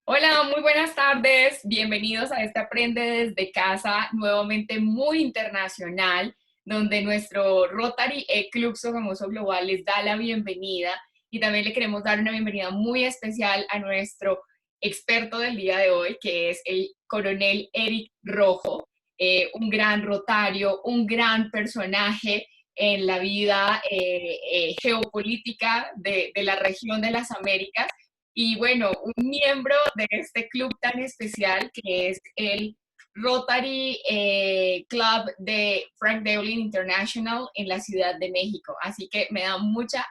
Hola, muy buenas tardes. Bienvenidos a este Aprende desde casa, nuevamente muy internacional, donde nuestro Rotary Club Famoso Global les da la bienvenida y también le queremos dar una bienvenida muy especial a nuestro experto del día de hoy, que es el coronel Eric Rojo, un gran rotario, un gran personaje en la vida geopolítica de la región de las Américas y bueno, un miembro de este club tan especial que es el Rotary Club de Frank Devlin International en la Ciudad de México. Así que me da mucha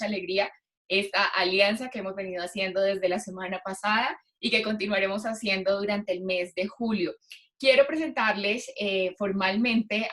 alegría esta alianza que hemos venido haciendo desde la semana pasada y que continuaremos haciendo durante el mes de julio. Quiero presentarles formalmente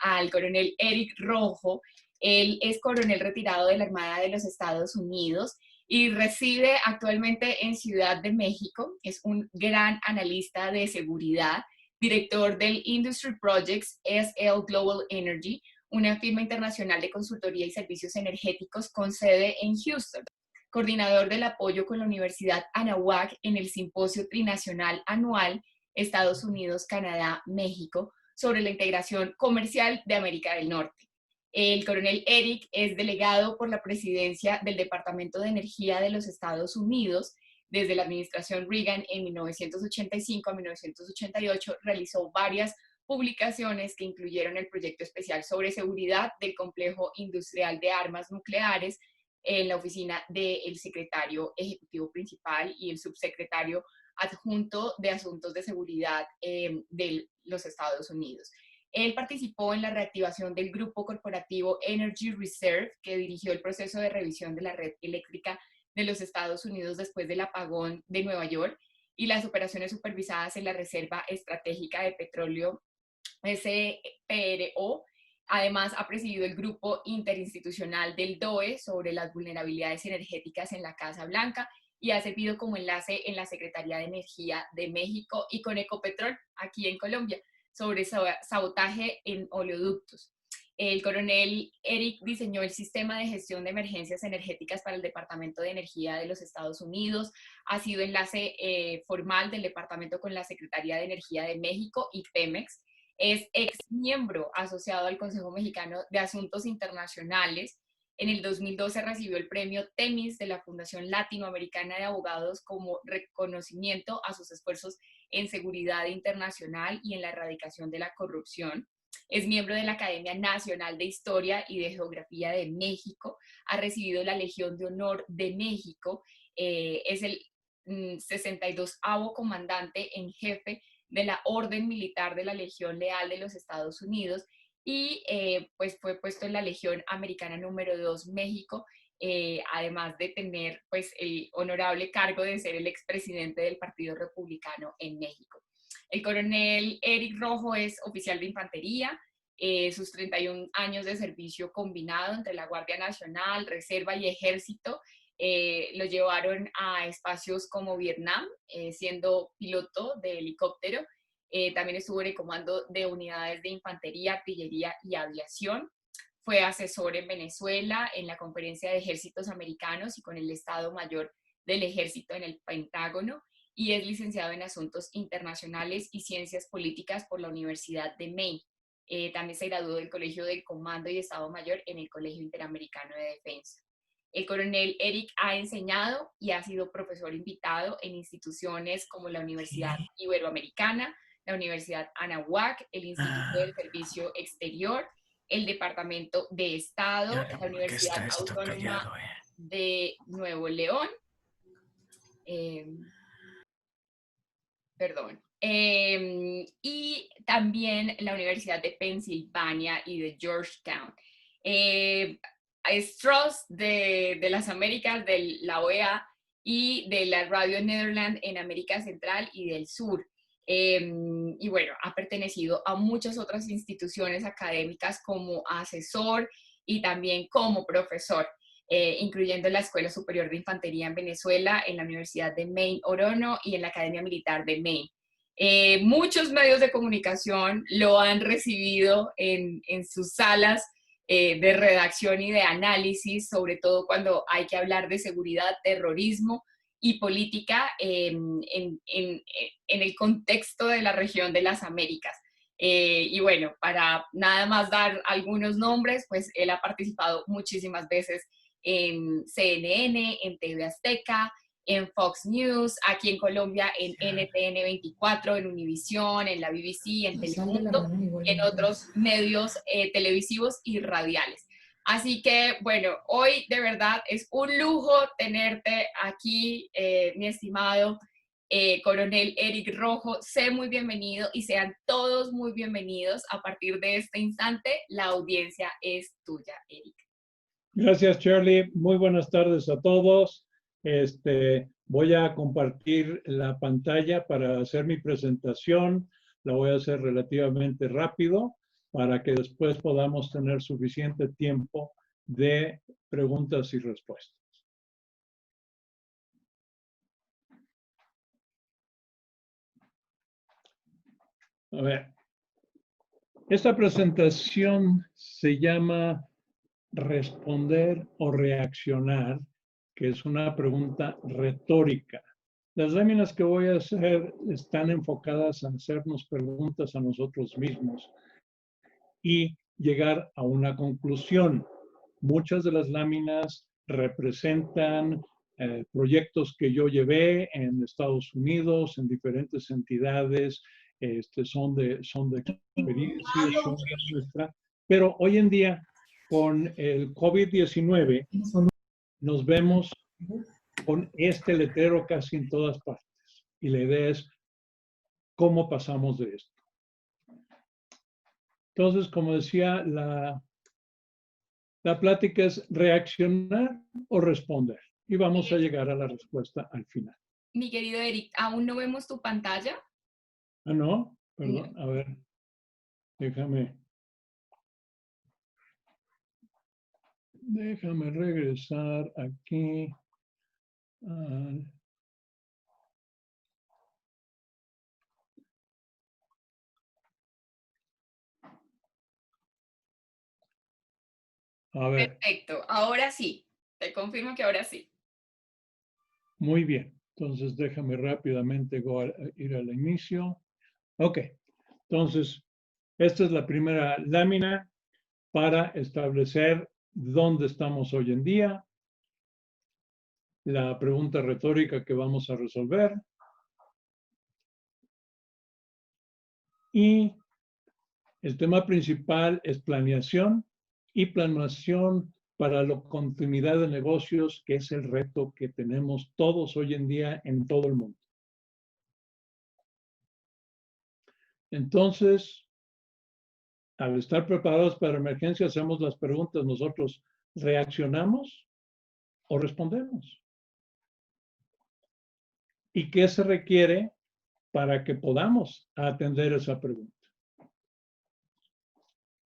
al coronel Eric Rojo. Él es coronel retirado de la Armada de los Estados Unidos y reside actualmente en Ciudad de México. Es un gran analista de seguridad, director del Industry Projects SL Global Energy, una firma internacional de consultoría y servicios energéticos con sede en Houston, coordinador del apoyo con la Universidad Anáhuac en el Simposio Trinacional Anual Estados Unidos, Canadá, México, sobre la integración comercial de América del Norte. El coronel Eric es delegado por la presidencia del Departamento de Energía de los Estados Unidos. Desde la administración Reagan en 1985 a 1988 realizó varias publicaciones que incluyeron el proyecto especial sobre seguridad del complejo industrial de armas nucleares en la oficina del secretario ejecutivo principal y el subsecretario adjunto de Asuntos de Seguridad de los Estados Unidos. Él participó en la reactivación del grupo corporativo Energy Reserve, que dirigió el proceso de revisión de la red eléctrica de los Estados Unidos después del apagón de Nueva York y las operaciones supervisadas en la Reserva Estratégica de Petróleo SPRO. Además, ha presidido el grupo interinstitucional del DOE sobre las vulnerabilidades energéticas en la Casa Blanca y ha servido como enlace en la Secretaría de Energía de México y con Ecopetrol, aquí en Colombia, sobre sabotaje en oleoductos. El coronel Eric diseñó el sistema de gestión de emergencias energéticas para el Departamento de Energía de los Estados Unidos, ha sido enlace formal del departamento con la Secretaría de Energía de México y Pemex, es ex miembro asociado al Consejo Mexicano de Asuntos Internacionales. En el 2012 recibió el premio Temis de la Fundación Latinoamericana de Abogados como reconocimiento a sus esfuerzos en seguridad internacional y en la erradicación de la corrupción. Es miembro de la Academia Nacional de Historia y de Geografía de México. Ha recibido la Legión de Honor de México. Es el 62º comandante en jefe de la Orden Militar de la Legión Leal de los Estados Unidos y pues fue puesto en la Legión Americana número 2 México, además de tener pues el honorable cargo de ser el expresidente del Partido Republicano en México. El coronel Eric Rojo es oficial de infantería. Sus 31 años de servicio combinado entre la Guardia Nacional, Reserva y Ejército lo llevaron a espacios como Vietnam, siendo piloto de helicóptero. También estuvo en el comando de unidades de infantería, artillería y aviación. Fue asesor en Venezuela, en la Conferencia de Ejércitos Americanos y con el Estado Mayor del Ejército en el Pentágono, y es licenciado en Asuntos Internacionales y Ciencias Políticas por la Universidad de Maine. También se graduó del Colegio del Comando y Estado Mayor en el Colegio Interamericano de Defensa. El coronel Eric ha enseñado y ha sido profesor invitado en instituciones como la Universidad Sí. Iberoamericana, la Universidad Anáhuac, el Instituto del Ah, Servicio Exterior, el Departamento de Estado, diablo, la ¿por qué Universidad está esto Autónoma callado, de Nuevo León, eh, perdón, y también la Universidad de Pensilvania y de Georgetown. Es Trust de las Américas, de la OEA y de la Radio Netherlands en América Central y del Sur. Y bueno, ha pertenecido a muchas otras instituciones académicas como asesor y también como profesor, incluyendo la Escuela Superior de Infantería en Venezuela, en la Universidad de Maine Orono y en la Academia Militar de Maine. Muchos medios de comunicación lo han recibido en sus salas de redacción y de análisis, sobre todo cuando hay que hablar de seguridad, terrorismo y política en el contexto de la región de las Américas. Y bueno, para nada más dar algunos nombres, pues él ha participado muchísimas veces en CNN, en TV Azteca, en Fox News, aquí en Colombia en NTN 24, en Univisión, en la BBC, en Telemundo, en otros medios televisivos y radiales. Así que, bueno, hoy de verdad es un lujo tenerte aquí, mi estimado Coronel Eric Rojo. Sé muy bienvenido y sean todos muy bienvenidos. A partir de este instante, la audiencia es tuya, Eric. Gracias, Shirley. Muy buenas tardes a todos. Voy a compartir la pantalla para hacer mi presentación. La voy a hacer relativamente rápido para que después podamos tener suficiente tiempo de preguntas y respuestas. A ver, esta presentación se llama responder o reaccionar, que es una pregunta retórica. Las láminas que voy a hacer están enfocadas a hacernos preguntas a nosotros mismos y llegar a una conclusión. Muchas de las láminas representan proyectos que yo llevé en Estados Unidos, en diferentes entidades, son de experiencia, son de nuestra, pero hoy en día con el COVID-19 nos vemos con este letrero casi en todas partes. Y la idea es cómo pasamos de esto. Entonces, como decía, la plática es reaccionar o responder. Y vamos a llegar a la respuesta al final. Mi querido Eric, ¿aún no vemos tu pantalla? Ah, no, perdón, a ver, déjame regresar aquí. A ver. Perfecto, ahora sí. Te confirmo que ahora sí. Muy bien. Entonces, déjame rápidamente ir al inicio. Ok. Entonces, esta es la primera lámina para establecer dónde estamos hoy en día. La pregunta retórica que vamos a resolver. Y el tema principal es planeación y planeación para la continuidad de negocios, que es el reto que tenemos todos hoy en día en todo el mundo. Entonces, al estar preparados para emergencia, hacemos las preguntas. ¿Nosotros reaccionamos o respondemos? ¿Y qué se requiere para que podamos atender esa pregunta?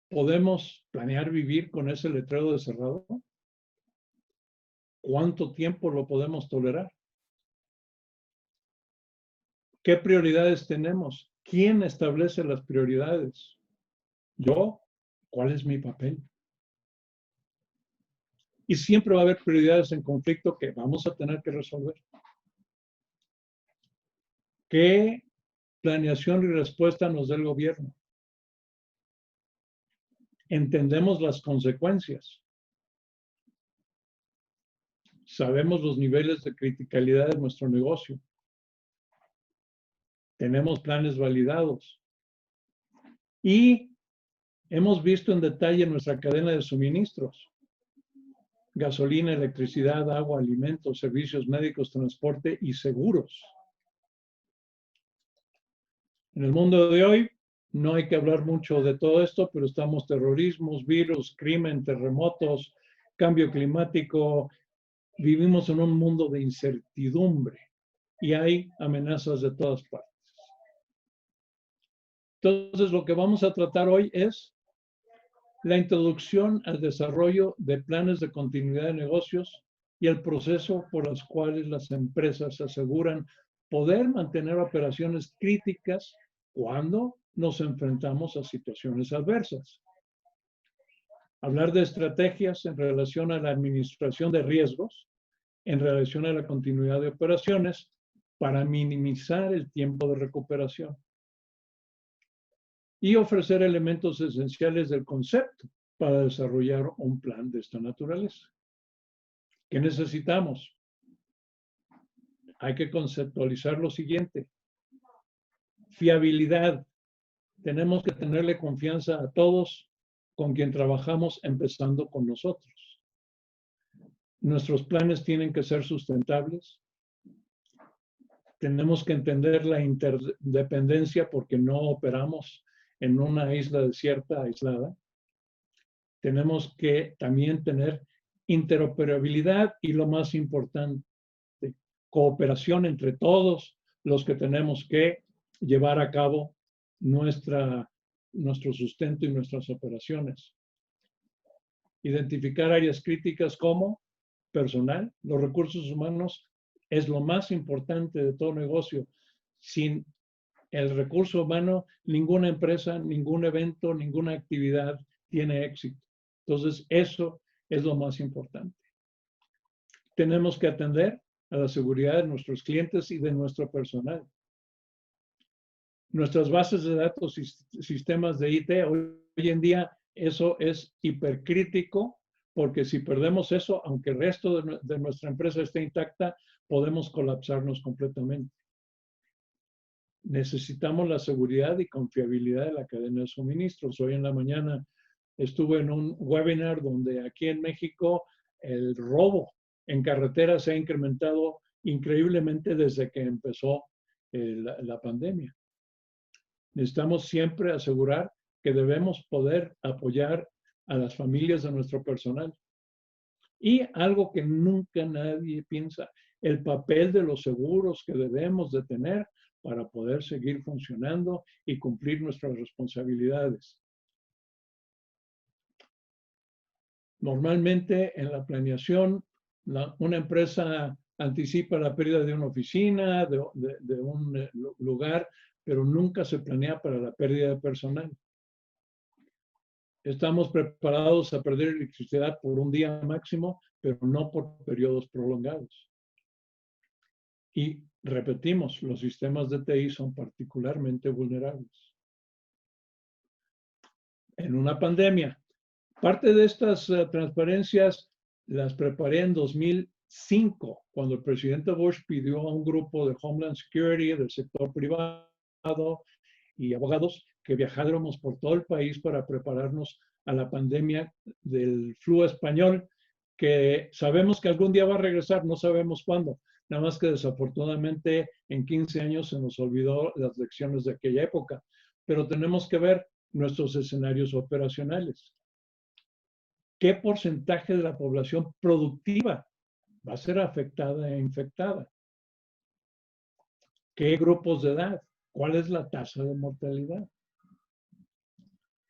¿Podemos planear vivir con ese letrero de cerrado? ¿Cuánto tiempo lo podemos tolerar? ¿Qué prioridades tenemos? ¿Quién establece las prioridades? ¿Yo? ¿Cuál es mi papel? Y siempre va a haber prioridades en conflicto que vamos a tener que resolver. ¿Qué planeación y respuesta nos da el gobierno? ¿Entendemos las consecuencias? ¿Sabemos los niveles de criticalidad de nuestro negocio? ¿Tenemos planes validados? Y hemos visto en detalle nuestra cadena de suministros: gasolina, electricidad, agua, alimentos, servicios médicos, transporte y seguros. En el mundo de hoy no hay que hablar mucho de todo esto, pero estamos terrorismos, virus, crimen, terremotos, cambio climático. Vivimos en un mundo de incertidumbre y hay amenazas de todas partes. Entonces, lo que vamos a tratar hoy es la introducción al desarrollo de planes de continuidad de negocios y el proceso por los cuales las empresas aseguran poder mantener operaciones críticas cuando nos enfrentamos a situaciones adversas. Hablar de estrategias en relación a la administración de riesgos en relación a la continuidad de operaciones para minimizar el tiempo de recuperación y ofrecer elementos esenciales del concepto para desarrollar un plan de esta naturaleza. ¿Qué necesitamos? Hay que conceptualizar lo siguiente. Fiabilidad. Tenemos que tenerle confianza a todos con quien trabajamos, empezando con nosotros. Nuestros planes tienen que ser sustentables. Tenemos que entender la interdependencia porque no operamos en una isla desierta aislada. Tenemos que también tener interoperabilidad y lo más importante, cooperación entre todos los que tenemos que llevar a cabo nuestro sustento y nuestras operaciones. Identificar áreas críticas como personal. Los recursos humanos es lo más importante de todo negocio. Sin el recurso humano, ninguna empresa, ningún evento, ninguna actividad tiene éxito. Entonces, eso es lo más importante. Tenemos que atender a la seguridad de nuestros clientes y de nuestro personal. Nuestras bases de datos y sistemas de IT, hoy en día eso es hipercrítico, porque si perdemos eso, aunque el resto de nuestra empresa esté intacta, podemos colapsarnos completamente. Necesitamos la seguridad y confiabilidad de la cadena de suministros. Hoy en la mañana estuve en un webinar donde aquí en México el robo en carretera se ha incrementado increíblemente desde que empezó la pandemia. Necesitamos siempre asegurar que debemos poder apoyar a las familias de nuestro personal. Y algo que nunca nadie piensa, el papel de los seguros que debemos de tener para poder seguir funcionando y cumplir nuestras responsabilidades. Normalmente en la planeación, una empresa anticipa la pérdida de una oficina, de un lugar, pero nunca se planea para la pérdida de personal. Estamos preparados a perder electricidad por un día máximo, pero no por periodos prolongados. Y repetimos, los sistemas de TI son particularmente vulnerables. En una pandemia, parte de estas transparencias las preparé en 2005, cuando el presidente Bush pidió a un grupo de Homeland Security, del sector privado y abogados que viajáramos por todo el país para prepararnos a la pandemia del flu español, que sabemos que algún día va a regresar, no sabemos cuándo. Nada más que desafortunadamente en 15 años se nos olvidó las lecciones de aquella época. Pero tenemos que ver nuestros escenarios operacionales. ¿Qué porcentaje de la población productiva va a ser afectada e infectada? ¿Qué grupos de edad? ¿Cuál es la tasa de mortalidad?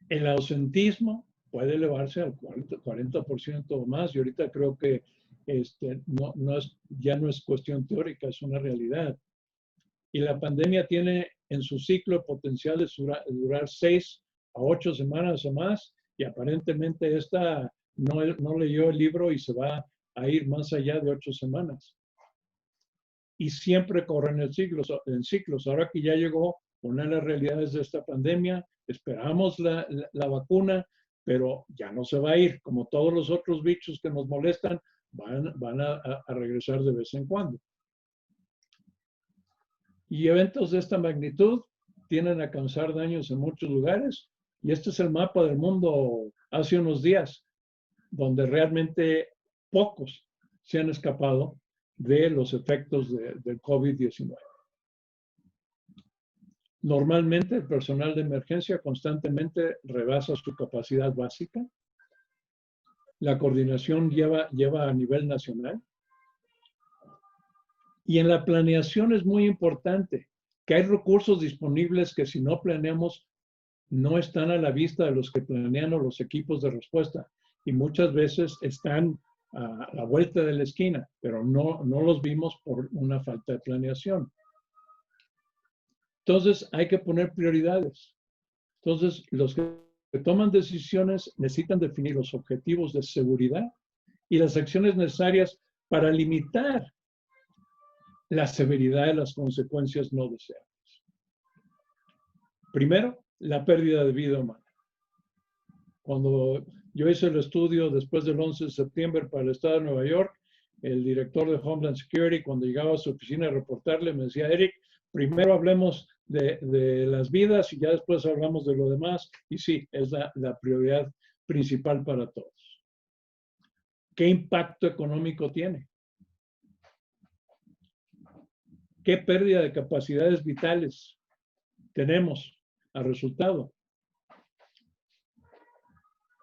El ausentismo puede elevarse al 40% o más, y ahorita creo que ya no es cuestión teórica, es una realidad. Y la pandemia tiene en su ciclo potencial de durar 6 a 8 semanas o más, y aparentemente esta no leyó el libro y se va a ir más allá de 8 semanas. Y siempre corren en ciclos. Ahora que ya llegó una de las realidades de esta pandemia, esperamos la vacuna, pero ya no se va a ir. Como todos los otros bichos que nos molestan, van a regresar de vez en cuando. Y eventos de esta magnitud tienden a causar daños en muchos lugares. Y este es el mapa del mundo hace unos días, donde realmente pocos se han escapado de los efectos del COVID-19. Normalmente el personal de emergencia constantemente rebasa su capacidad básica. La coordinación lleva a nivel nacional. Y en la planeación es muy importante que hay recursos disponibles que si no planeamos no están a la vista de los que planean o los equipos de respuesta. Y muchas veces están a la vuelta de la esquina, pero no los vimos por una falta de planeación. Entonces hay que poner prioridades. Entonces los que toman decisiones necesitan definir los objetivos de seguridad y las acciones necesarias para limitar la severidad de las consecuencias no deseadas. Primero, la pérdida de vida humana. Cuando yo hice el estudio después del 11 de septiembre para el estado de Nueva York, el director de Homeland Security, cuando llegaba a su oficina a reportarle, me decía, Eric, primero hablemos de las vidas y ya después hablamos de lo demás. Y sí, es la prioridad principal para todos. ¿Qué impacto económico tiene? ¿Qué pérdida de capacidades vitales tenemos al resultado?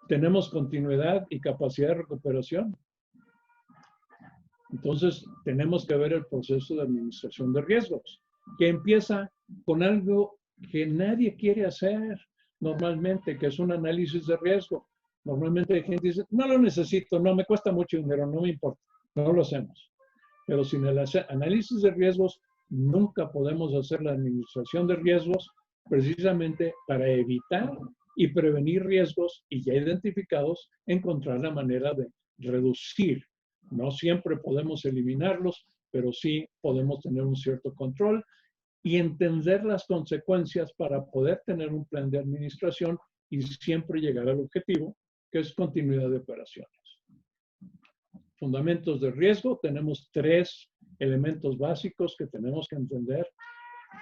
¿Tenemos continuidad y capacidad de recuperación? Entonces, tenemos que ver el proceso de administración de riesgos, que empieza con algo que nadie quiere hacer normalmente, que es un análisis de riesgo. Normalmente la gente dice, no lo necesito, no, me cuesta mucho dinero, no me importa, no lo hacemos. Pero sin el análisis de riesgos, nunca podemos hacer la administración de riesgos precisamente para evitar y prevenir riesgos y ya identificados, encontrar la manera de reducir. No siempre podemos eliminarlos, pero sí podemos tener un cierto control y entender las consecuencias para poder tener un plan de administración y siempre llegar al objetivo, que es continuidad de operaciones. Fundamentos de riesgo, tenemos 3 elementos básicos que tenemos que entender.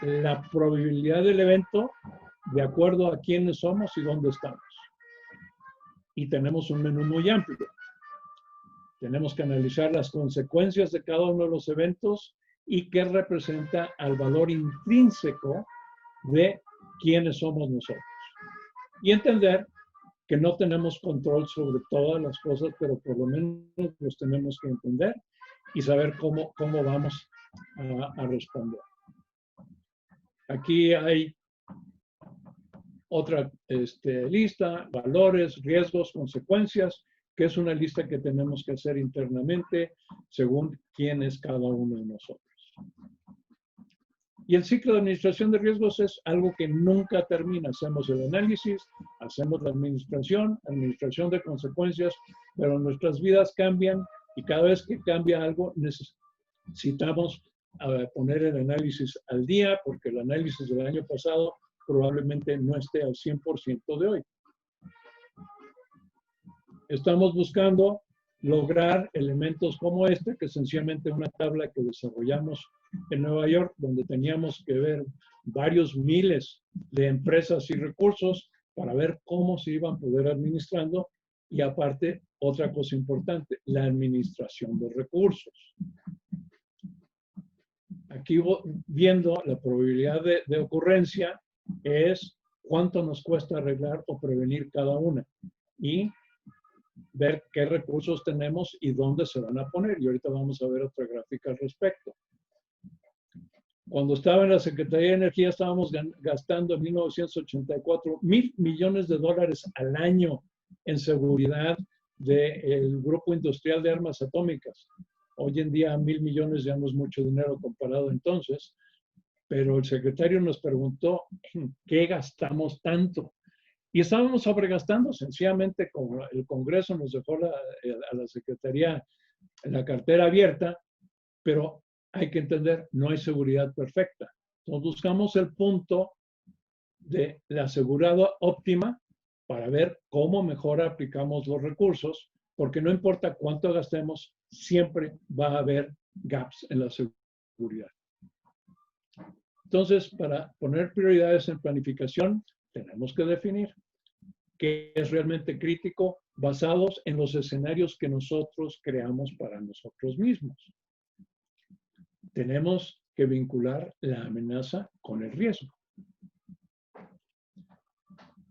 La probabilidad del evento de acuerdo a quiénes somos y dónde estamos. Y tenemos un menú muy amplio. Tenemos que analizar las consecuencias de cada uno de los eventos y qué representa al valor intrínseco de quiénes somos nosotros. Y entender que no tenemos control sobre todas las cosas, pero por lo menos los tenemos que entender y saber cómo vamos a responder. Aquí hay otra lista, valores, riesgos, consecuencias, que es una lista que tenemos que hacer internamente según quién es cada uno de nosotros. Y el ciclo de administración de riesgos es algo que nunca termina. Hacemos el análisis, hacemos la administración de consecuencias, pero nuestras vidas cambian y cada vez que cambia algo necesitamos poner el análisis al día porque el análisis del año pasado probablemente no esté al 100% de hoy. Estamos buscando lograr elementos como este, que es sencillamente una tabla que desarrollamos en Nueva York, donde teníamos que ver varios miles de empresas y recursos para ver cómo se iban a poder administrando. Y aparte, otra cosa importante, la administración de recursos. Aquí viendo la probabilidad de ocurrencia es cuánto nos cuesta arreglar o prevenir cada una. Y ver qué recursos tenemos y dónde se van a poner. Y ahorita vamos a ver otra gráfica al respecto. Cuando estaba en la Secretaría de Energía estábamos gastando en 1984 $1,000 millones al año en seguridad del Grupo Industrial de Armas Atómicas. Hoy en día 1,000 millones ya no es mucho dinero comparado entonces, pero el secretario nos preguntó, ¿en qué gastamos tanto? Y estábamos sobregastando, sencillamente como el Congreso nos dejó a la Secretaría la cartera abierta, pero hay que entender, no hay seguridad perfecta. Entonces buscamos el punto de la seguridad óptima para ver cómo mejor aplicamos los recursos, porque no importa cuánto gastemos, siempre va a haber gaps en la seguridad. Entonces, para poner prioridades en planificación, tenemos que definir qué es realmente crítico basados en los escenarios que nosotros creamos para nosotros mismos. Tenemos que vincular la amenaza con el riesgo.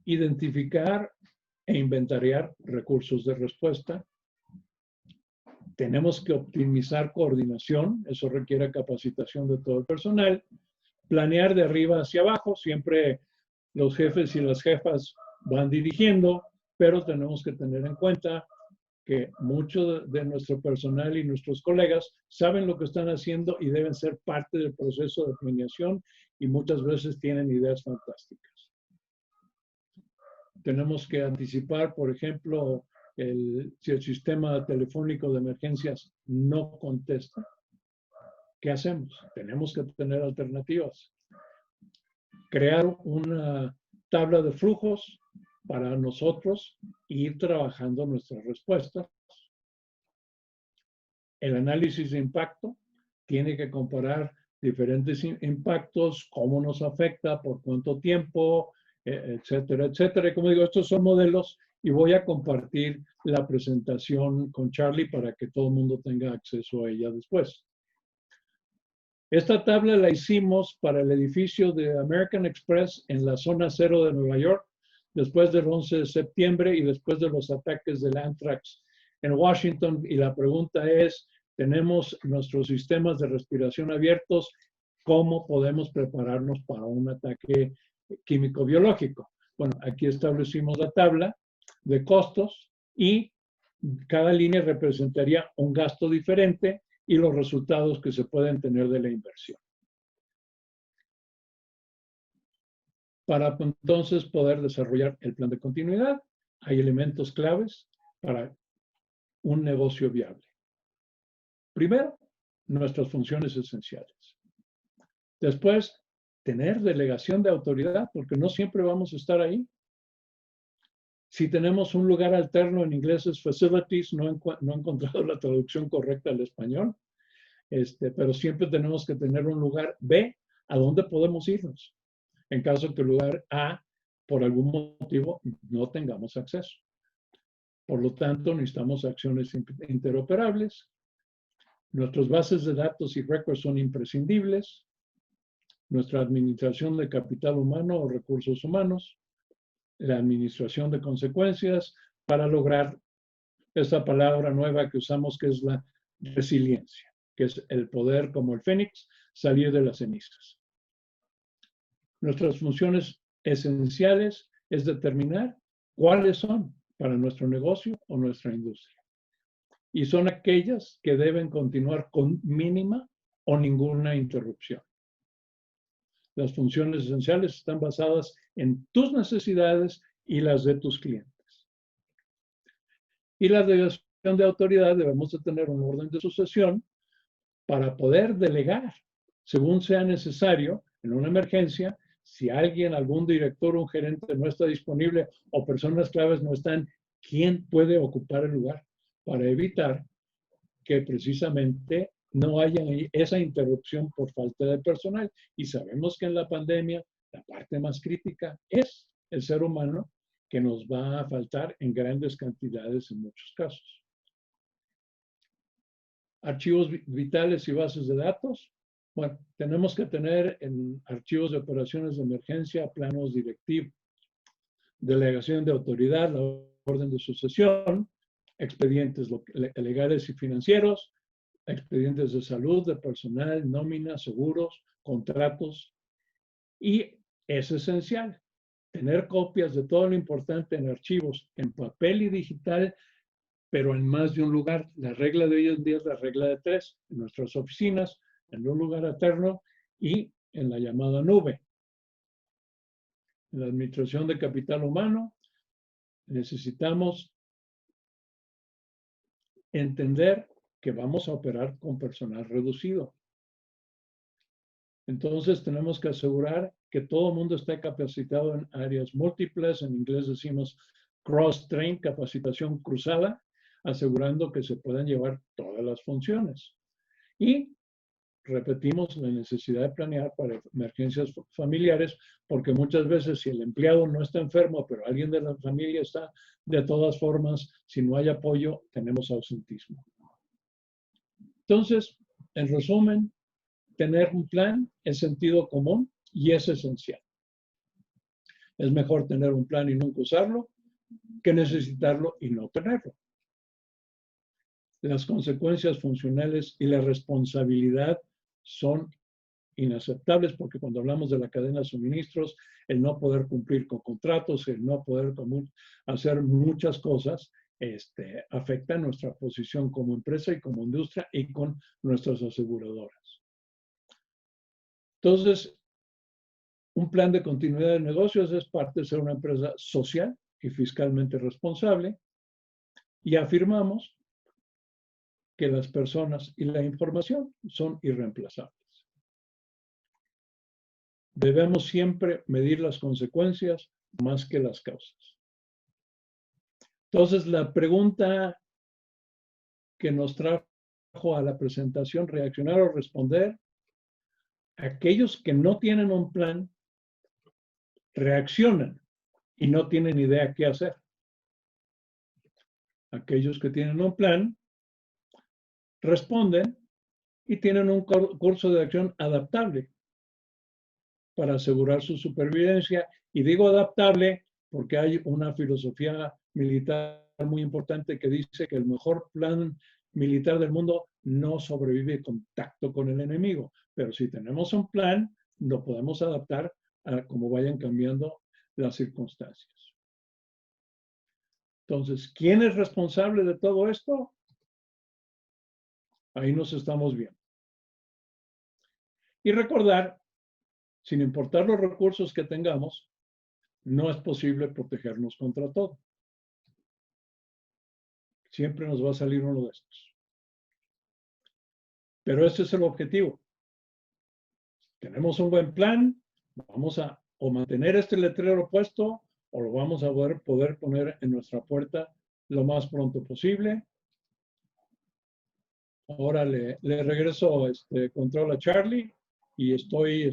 Identificar e inventariar recursos de respuesta. Tenemos que optimizar coordinación, eso requiere capacitación de todo el personal. Planear de arriba hacia abajo, siempre los jefes y las jefas van dirigiendo, pero tenemos que tener en cuenta que mucho de nuestro personal y nuestros colegas saben lo que están haciendo y deben ser parte del proceso de planeación y muchas veces tienen ideas fantásticas. Tenemos que anticipar, por ejemplo, si el sistema telefónico de emergencias no contesta, ¿qué hacemos? Tenemos que tener alternativas. Crear una tabla de flujos para nosotros ir trabajando nuestras respuestas. El análisis de impacto tiene que comparar diferentes impactos, cómo nos afecta, por cuánto tiempo, etcétera, etcétera. Y como digo, estos son modelos y voy a compartir la presentación con Charlie para que todo el mundo tenga acceso a ella después. Esta tabla la hicimos para el edificio de American Express en la zona 0 de Nueva York, después del 11 de septiembre y después de los ataques del Anthrax en Washington. Y la pregunta es, tenemos nuestros sistemas de respiración abiertos, ¿cómo podemos prepararnos para un ataque químico-biológico? Bueno, aquí establecimos la tabla de costos y cada línea representaría un gasto diferente y los resultados que se pueden tener de la inversión. Para entonces poder desarrollar el plan de continuidad, hay elementos claves para un negocio viable. Primero, nuestras funciones esenciales. Después, tener delegación de autoridad, porque no siempre vamos a estar ahí. Si tenemos un lugar alterno, en inglés es facilities, no he encontrado la traducción correcta al español, pero siempre tenemos que tener un lugar B a donde podemos irnos, en caso que el lugar A, por algún motivo, no tengamos acceso. Por lo tanto, necesitamos acciones interoperables. Nuestras bases de datos y récords son imprescindibles. Nuestra administración de capital humano o recursos humanos. La administración de consecuencias para lograr esa palabra nueva que usamos, que es la resiliencia, que es el poder, como el fénix, salir de las cenizas. Nuestras funciones esenciales es determinar cuáles son para nuestro negocio o nuestra industria. Y son aquellas que deben continuar con mínima o ninguna interrupción. Las funciones esenciales están basadas en tus necesidades y las de tus clientes. Y la delegación de autoridad debemos de tener un orden de sucesión para poder delegar, según sea necesario, en una emergencia, si alguien, algún director o un gerente no está disponible o personas claves no están, ¿quién puede ocupar el lugar? Para evitar que precisamente no haya esa interrupción por falta de personal. Y sabemos que en la pandemia la parte más crítica es el ser humano, que nos va a faltar en grandes cantidades en muchos casos. Archivos vitales y bases de datos. Bueno, tenemos que tener en archivos de operaciones de emergencia, planos directivos, delegación de autoridad, la orden de sucesión, expedientes legales y financieros, expedientes de salud, de personal, nóminas, seguros, contratos. Y es esencial tener copias de todo lo importante en archivos, en papel y digital, pero en más de un lugar. La regla de hoy en día es la regla de 3, en nuestras oficinas, en un lugar alterno y en la llamada nube. En la administración de capital humano necesitamos entender que vamos a operar con personal reducido. Entonces tenemos que asegurar que todo el mundo esté capacitado en áreas múltiples, en inglés decimos cross-train, capacitación cruzada, asegurando que se puedan llevar todas las funciones. Y repetimos la necesidad de planear para emergencias familiares, porque muchas veces si el empleado no está enfermo, pero alguien de la familia está, de todas formas, si no hay apoyo, tenemos ausentismo. Entonces, en resumen, tener un plan es sentido común y es esencial. Es mejor tener un plan y nunca usarlo que necesitarlo y no tenerlo. Las consecuencias funcionales y la responsabilidad son inaceptables, porque cuando hablamos de la cadena de suministros, el no poder cumplir con contratos, el no poder hacer muchas cosas, afecta nuestra posición como empresa y como industria y con nuestras aseguradoras. Entonces, un plan de continuidad de negocios es parte de ser una empresa social y fiscalmente responsable. y afirmamos que las personas y la información son irreemplazables. Debemos siempre medir las consecuencias más que las causas. Entonces, la pregunta que nos trajo a la presentación, reaccionar o responder, aquellos que no tienen un plan reaccionan y no tienen idea qué hacer. Aquellos que tienen un plan responden y tienen un curso de acción adaptable para asegurar su supervivencia. Y digo adaptable porque hay una filosofía militar muy importante que dice que el mejor plan militar del mundo no sobrevive contacto con el enemigo. Pero si tenemos un plan, lo podemos adaptar a cómo vayan cambiando las circunstancias. Entonces, ¿quién es responsable de todo esto? Ahí nos estamos viendo. Y recordar, sin importar los recursos que tengamos, no es posible protegernos contra todo. Siempre nos va a salir uno de estos. Pero ese es el objetivo. Tenemos un buen plan, vamos a o mantener este letrero puesto o lo vamos a poder poner en nuestra puerta lo más pronto posible. Ahora le regreso control a Charlie y estoy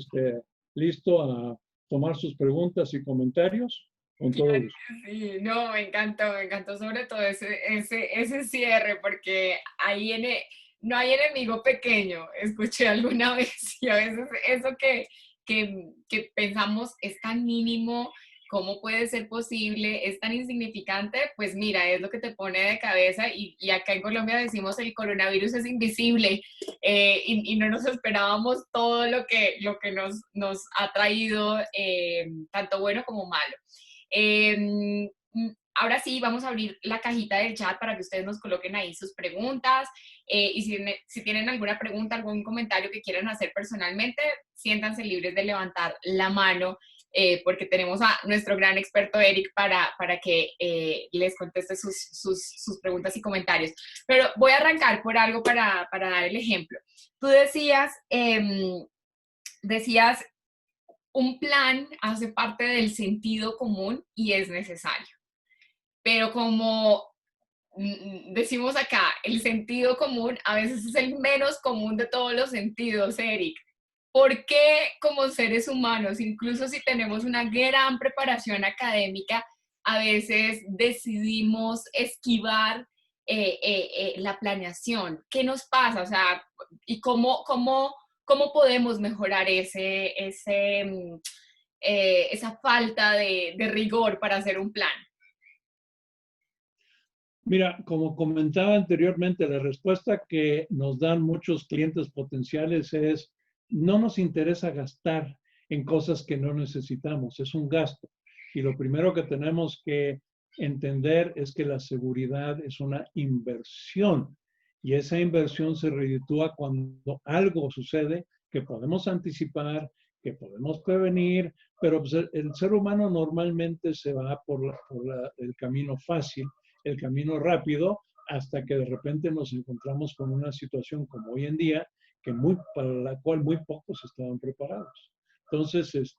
listo a tomar sus preguntas y comentarios con todo gusto. Sí, no, me encantó sobre todo ese cierre, porque ahí no hay enemigo pequeño, escuché alguna vez, y a veces eso que pensamos es tan mínimo, ¿cómo puede ser posible? Es tan insignificante, pues mira, es lo que te pone de cabeza, y acá en Colombia decimos el coronavirus es invisible, y no nos esperábamos todo lo que nos ha traído, tanto bueno como malo. Ahora sí, vamos a abrir la cajita del chat para que ustedes nos coloquen ahí sus preguntas. Y si tienen alguna pregunta, algún comentario que quieran hacer personalmente, siéntanse libres de levantar la mano, porque tenemos a nuestro gran experto Eric para que les conteste sus preguntas y comentarios. Pero voy a arrancar por algo para dar el ejemplo. Tú decías un plan hace parte del sentido común y es necesario. Pero como decimos acá, el sentido común a veces es el menos común de todos los sentidos, Eric. ¿Por qué como seres humanos, incluso si tenemos una gran preparación académica, a veces decidimos esquivar la planeación? ¿Qué nos pasa? O sea, ¿y cómo podemos mejorar esa falta de rigor para hacer un plan? Mira, como comentaba anteriormente, la respuesta que nos dan muchos clientes potenciales es, no nos interesa gastar en cosas que no necesitamos, es un gasto. Y lo primero que tenemos que entender es que la seguridad es una inversión y esa inversión se reditúa cuando algo sucede que podemos anticipar, que podemos prevenir, pero pues el ser humano normalmente se va por el camino fácil, el camino rápido, hasta que de repente nos encontramos con una situación como hoy en día, para la cual muy pocos estaban preparados. Entonces,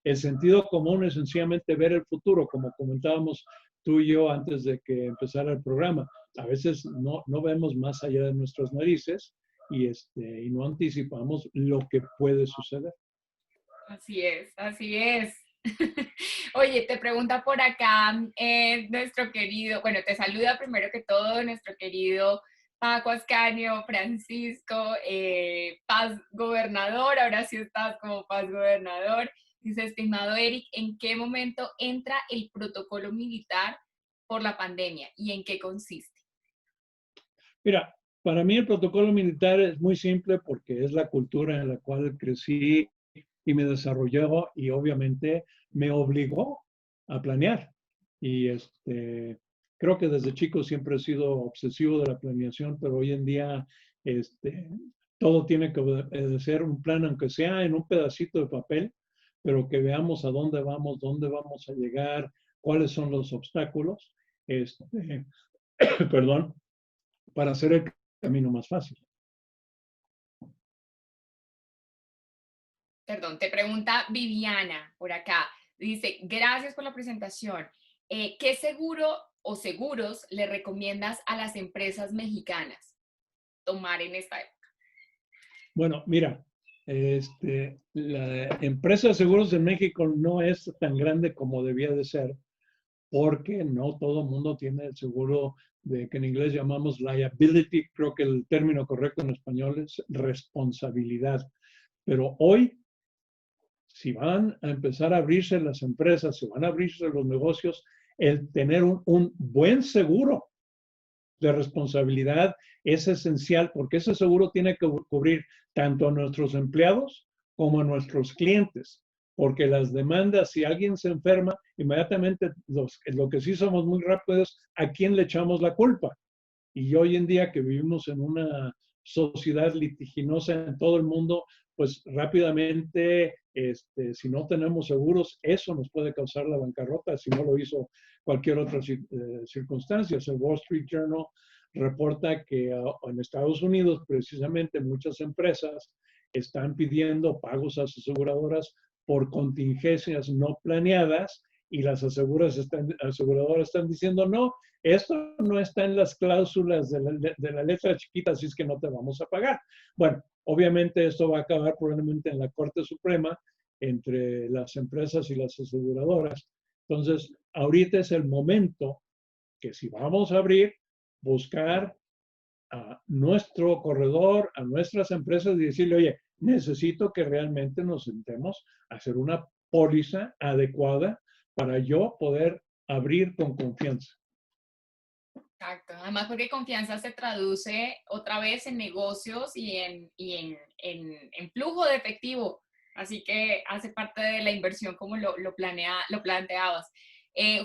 el sentido común es sencillamente ver el futuro, como comentábamos tú y yo antes de que empezara el programa. A veces no vemos más allá de nuestras narices y no anticipamos lo que puede suceder. Así es, así es. Oye, te pregunta por acá nuestro querido, bueno, te saluda primero que todo nuestro querido Paco Ascanio, Francisco, Paz Gobernador, ahora sí estás como Paz Gobernador. Dice, estimado Eric, ¿en qué momento entra el protocolo militar por la pandemia y en qué consiste? Mira, para mí el protocolo militar es muy simple porque es la cultura en la cual crecí y me desarrolló y obviamente me obligó a planear. Y creo que desde chico siempre he sido obsesivo de la planeación, pero hoy en día todo tiene que obedecer un plan, aunque sea en un pedacito de papel, pero que veamos a dónde vamos a llegar, cuáles son los obstáculos. perdón, para hacer el camino más fácil. Perdón, te pregunta Viviana por acá. Dice, gracias por la presentación. ¿Qué seguro o seguros le recomiendas a las empresas mexicanas tomar en esta época? Bueno, mira, la empresa de seguros en México no es tan grande como debía de ser, porque no todo el mundo tiene el seguro de que en inglés llamamos liability. Creo que el término correcto en español es responsabilidad. Pero hoy, si van a empezar a abrirse las empresas, si van a abrirse los negocios, el tener un buen seguro de responsabilidad es esencial, porque ese seguro tiene que cubrir tanto a nuestros empleados como a nuestros clientes, porque las demandas, si alguien se enferma, inmediatamente lo que sí somos muy rápidos, ¿a quién le echamos la culpa? Y hoy en día que vivimos en una sociedad litiginosa en todo el mundo, pues rápidamente, si no tenemos seguros, eso nos puede causar la bancarrota si no lo hizo cualquier otra circunstancia. El Wall Street Journal reporta que en Estados Unidos, precisamente, muchas empresas están pidiendo pagos a sus aseguradoras por contingencias no planeadas y las aseguradoras están diciendo, no, esto no está en las cláusulas de la letra chiquita, así es que no te vamos a pagar. Bueno, obviamente esto va a acabar probablemente en la Corte Suprema entre las empresas y las aseguradoras. Entonces, ahorita es el momento que si vamos a abrir, buscar a nuestro corredor, a nuestras empresas y decirle, oye, necesito que realmente nos sentemos a hacer una póliza adecuada para yo poder abrir con confianza. Exacto. Además, porque confianza se traduce otra vez en negocios y en flujo de efectivo. Así que hace parte de la inversión como lo planteabas.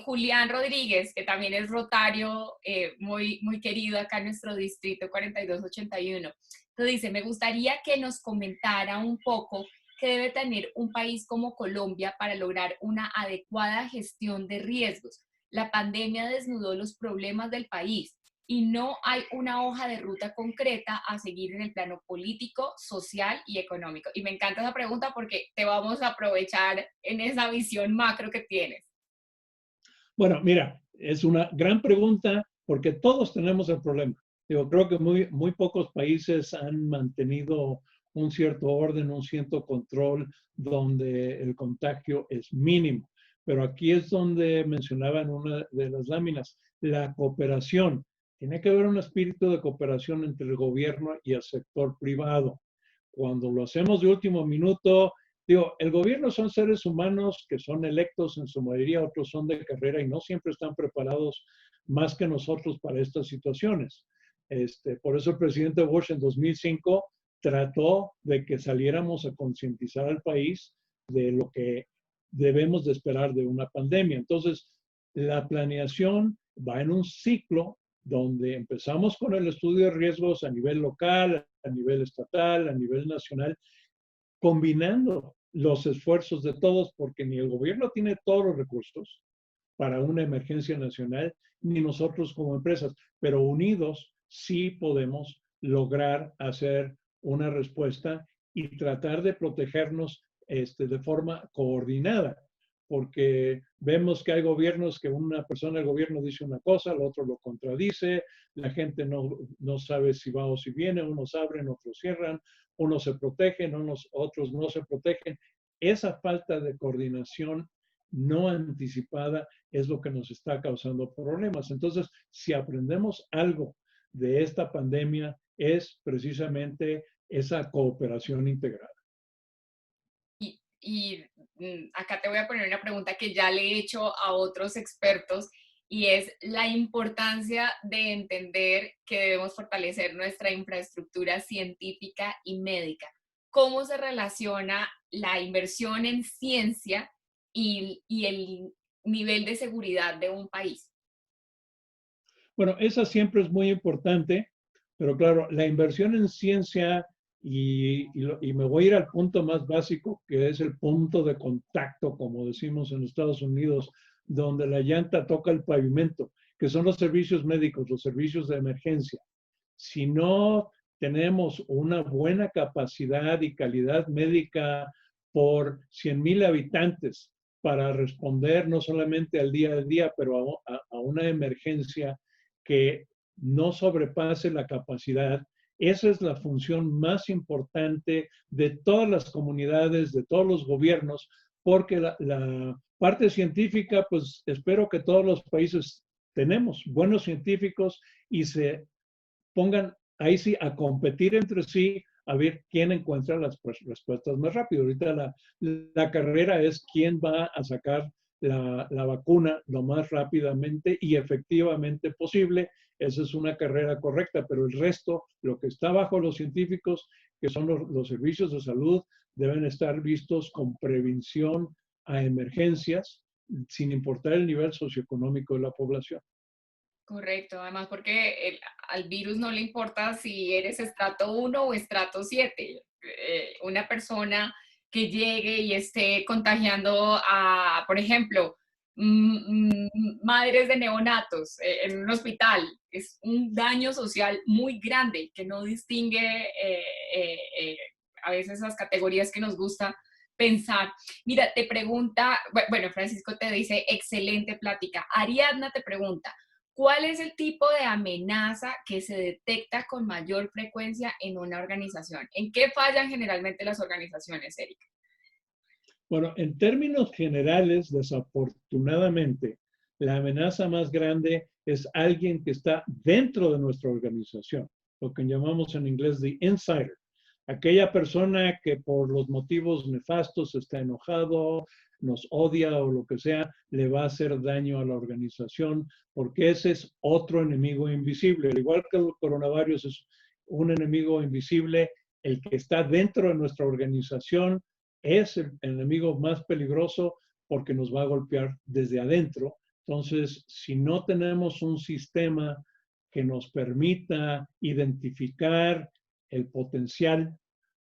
Julián Rodríguez, que también es rotario, muy querido acá en nuestro distrito 4281. Entonces dice, me gustaría que nos comentara un poco qué debe tener un país como Colombia para lograr una adecuada gestión de riesgos. La pandemia desnudó los problemas del país y no hay una hoja de ruta concreta a seguir en el plano político, social y económico. Y me encanta esa pregunta porque te vamos a aprovechar en esa visión macro que tienes. Bueno, mira, es una gran pregunta porque todos tenemos el problema. Yo creo que muy pocos países han mantenido un cierto orden, un cierto control donde el contagio es mínimo. Pero aquí es donde mencionaba en una de las láminas, la cooperación. Tiene que haber un espíritu de cooperación entre el gobierno y el sector privado. Cuando lo hacemos de último minuto, digo, el gobierno son seres humanos que son electos en su mayoría, otros son de carrera y no siempre están preparados más que nosotros para estas situaciones. Por eso el presidente Bush en 2005 trató de que saliéramos a concientizar al país de lo que debemos de esperar de una pandemia. Entonces, la planeación va en un ciclo donde empezamos con el estudio de riesgos a nivel local, a nivel estatal, a nivel nacional, combinando los esfuerzos de todos, porque ni el gobierno tiene todos los recursos para una emergencia nacional, ni nosotros como empresas, pero unidos sí podemos lograr hacer una respuesta y tratar de protegernos de forma coordinada, porque vemos que hay gobiernos que una persona del gobierno dice una cosa, el otro lo contradice, la gente no sabe si va o si viene, unos abren, otros cierran, unos se protegen, otros no se protegen. Esa falta de coordinación no anticipada es lo que nos está causando problemas. Entonces, si aprendemos algo de esta pandemia, es precisamente esa cooperación integrada. Y acá te voy a poner una pregunta que ya le he hecho a otros expertos y es la importancia de entender que debemos fortalecer nuestra infraestructura científica y médica. ¿Cómo se relaciona la inversión en ciencia y el nivel de seguridad de un país? Bueno, esa siempre es muy importante, pero claro, la inversión en ciencia y me voy a ir al punto más básico, que es el punto de contacto, como decimos en Estados Unidos, donde la llanta toca el pavimento, que son los servicios médicos, los servicios de emergencia. Si no tenemos una buena capacidad y calidad médica por 100,000 habitantes para responder no solamente al día a día, pero a una emergencia que no sobrepase la capacidad, esa es la función más importante de todas las comunidades, de todos los gobiernos, porque la parte científica, pues espero que todos los países tenemos buenos científicos y se pongan ahí sí a competir entre sí a ver quién encuentra las respuestas más rápido. Ahorita la carrera es quién va a sacar la vacuna lo más rápidamente y efectivamente posible. Esa es una carrera correcta, pero el resto, lo que está bajo los científicos, que son los servicios de salud, deben estar vistos con prevención a emergencias, sin importar el nivel socioeconómico de la población. Correcto, además porque al virus no le importa si eres estrato 1 o estrato 7. Una persona que llegue y esté contagiando a, por ejemplo, madres de neonatos en un hospital, es un daño social muy grande que no distingue a veces las categorías que nos gusta pensar. Mira, te pregunta, bueno, Francisco te dice, excelente plática. Ariadna te pregunta, ¿cuál es el tipo de amenaza que se detecta con mayor frecuencia en una organización? ¿En qué fallan generalmente las organizaciones, Erika? Bueno, en términos generales, desafortunadamente, la amenaza más grande es alguien que está dentro de nuestra organización, lo que llamamos en inglés the insider. Aquella persona que por los motivos nefastos está enojado, nos odia o lo que sea, le va a hacer daño a la organización, porque ese es otro enemigo invisible. Al igual que el coronavirus es un enemigo invisible, el que está dentro de nuestra organización es el enemigo más peligroso porque nos va a golpear desde adentro. Entonces, si no tenemos un sistema que nos permita identificar el potencial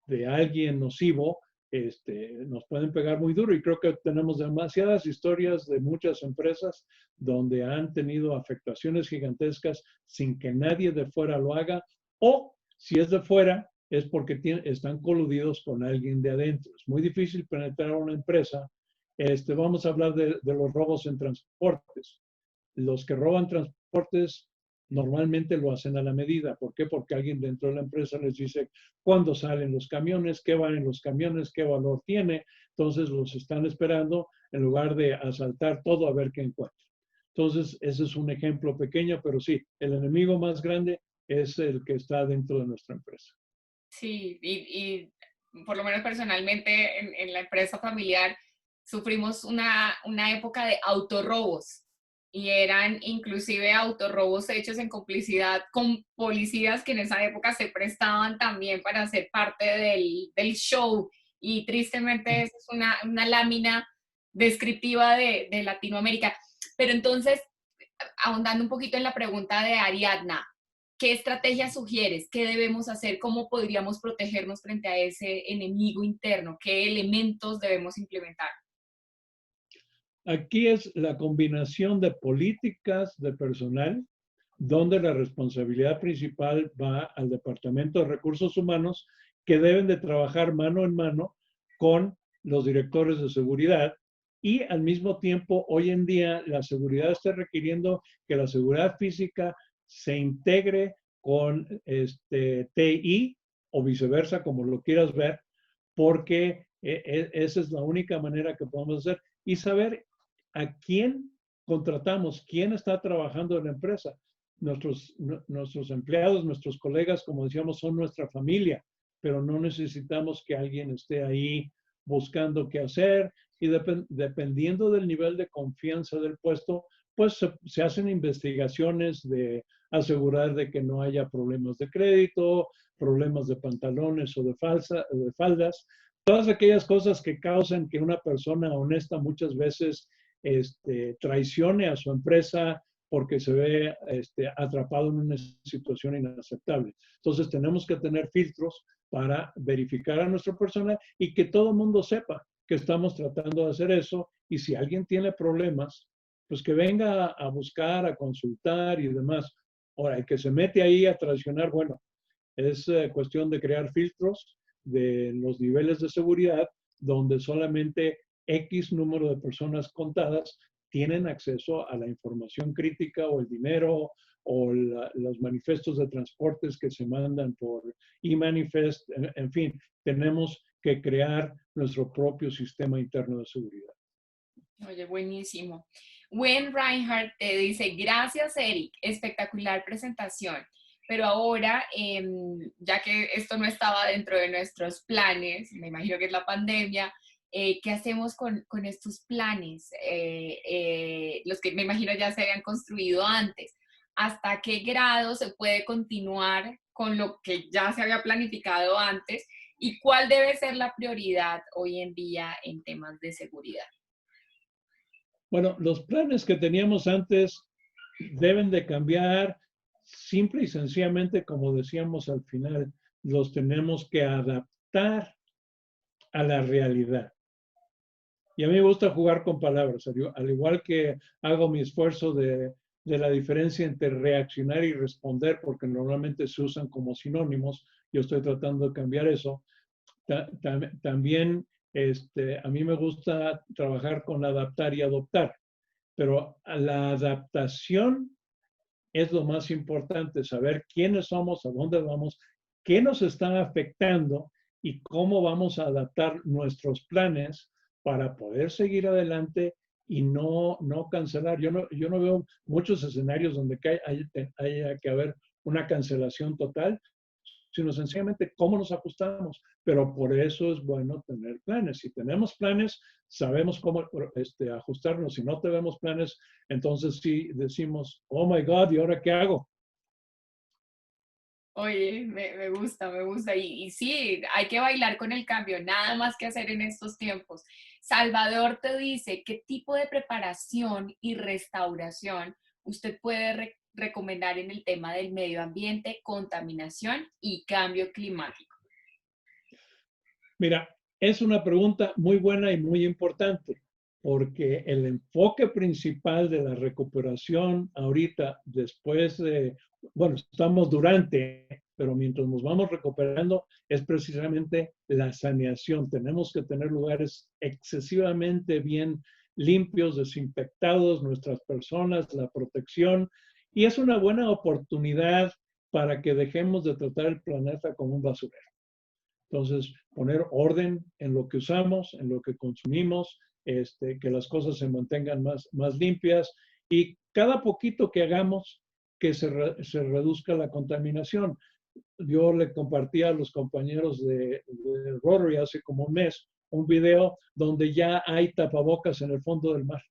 de alguien nocivo, nos pueden pegar muy duro. Y creo que tenemos demasiadas historias de muchas empresas donde han tenido afectaciones gigantescas sin que nadie de fuera lo haga, o si es de fuera, es porque están coludidos con alguien de adentro. Es muy difícil penetrar a una empresa. Vamos a hablar de los robos en transportes. Los que roban transportes normalmente lo hacen a la medida. ¿Por qué? Porque alguien dentro de la empresa les dice cuándo salen los camiones, qué van en los camiones, qué valor tiene. Entonces los están esperando en lugar de asaltar todo a ver qué encuentran. Entonces, ese es un ejemplo pequeño, pero sí, el enemigo más grande es el que está dentro de nuestra empresa. Sí, y por lo menos personalmente en la empresa familiar sufrimos una época de autorrobos y eran inclusive autorrobos hechos en complicidad con policías que en esa época se prestaban también para ser parte del show y tristemente esa es una lámina descriptiva de Latinoamérica. Pero entonces, ahondando un poquito en la pregunta de Ariadna, ¿qué estrategias sugieres? ¿Qué debemos hacer? ¿Cómo podríamos protegernos frente a ese enemigo interno? ¿Qué elementos debemos implementar? Aquí es la combinación de políticas de personal, donde la responsabilidad principal va al Departamento de Recursos Humanos, que deben de trabajar mano en mano con los directores de seguridad. Y al mismo tiempo, hoy en día, la seguridad está requiriendo que la seguridad física se integre con TI o viceversa, como lo quieras ver, porque esa es la única manera que podemos hacer y saber a quién contratamos, quién está trabajando en la empresa. Nuestros empleados, nuestros colegas, como decíamos, son nuestra familia, pero no necesitamos que alguien esté ahí buscando qué hacer y dependiendo del nivel de confianza del puesto, pues se hacen investigaciones de asegurar de que no haya problemas de crédito, problemas de pantalones o de faldas, todas aquellas cosas que causan que una persona honesta muchas veces traicione a su empresa porque se ve atrapado en una situación inaceptable. Entonces tenemos que tener filtros para verificar a nuestra persona y que todo el mundo sepa que estamos tratando de hacer eso y si alguien tiene problemas pues que venga a buscar, a consultar y demás. Ahora, el que se mete ahí a traicionar, bueno, es cuestión de crear filtros de los niveles de seguridad donde solamente X número de personas contadas tienen acceso a la información crítica o el dinero o los manifestos de transportes que se mandan por e-manifest. En fin, tenemos que crear nuestro propio sistema interno de seguridad. Oye, buenísimo. Gwen Reinhardt te dice, gracias Eric, espectacular presentación. Pero ahora, ya que esto no estaba dentro de nuestros planes, me imagino que es la pandemia, ¿qué hacemos con estos planes? Los que me imagino ya se habían construido antes. ¿Hasta qué grado se puede continuar con lo que ya se había planificado antes? ¿Y cuál debe ser la prioridad hoy en día en temas de seguridad? Bueno, los planes que teníamos antes deben de cambiar simple y sencillamente, como decíamos al final, los tenemos que adaptar a la realidad. Y a mí me gusta jugar con palabras, al igual que hago mi esfuerzo de la diferencia entre reaccionar y responder, porque normalmente se usan como sinónimos, yo estoy tratando de cambiar eso. También a mí me gusta trabajar con adaptar y adoptar, pero la adaptación es lo más importante, saber quiénes somos, a dónde vamos, qué nos está afectando y cómo vamos a adaptar nuestros planes para poder seguir adelante y no cancelar. Yo no veo muchos escenarios donde haya que haber una cancelación total, sino sencillamente cómo nos ajustamos. Pero por eso es bueno tener planes. Si tenemos planes, sabemos cómo ajustarnos. Si no tenemos planes, entonces sí decimos, oh my God, ¿y ahora qué hago? Oye, me gusta, me gusta. Y sí, hay que bailar con el cambio, nada más que hacer en estos tiempos. Salvador te dice, ¿qué tipo de preparación y restauración usted puede recomendar en el tema del medio ambiente, contaminación y cambio climático? Mira, es una pregunta muy buena y muy importante, porque el enfoque principal de la recuperación ahorita, después de, bueno, estamos durante, pero mientras nos vamos recuperando, es precisamente la saneación. Tenemos que tener lugares excesivamente bien limpios, desinfectados, nuestras personas, la protección, y es una buena oportunidad para que dejemos de tratar el planeta como un basurero. Entonces, poner orden en lo que usamos, en lo que consumimos, que las cosas se mantengan más limpias y cada poquito que hagamos que se reduzca la contaminación. Yo le compartí a los compañeros de Rotary hace como un mes un video donde ya hay tapabocas en el fondo del mar.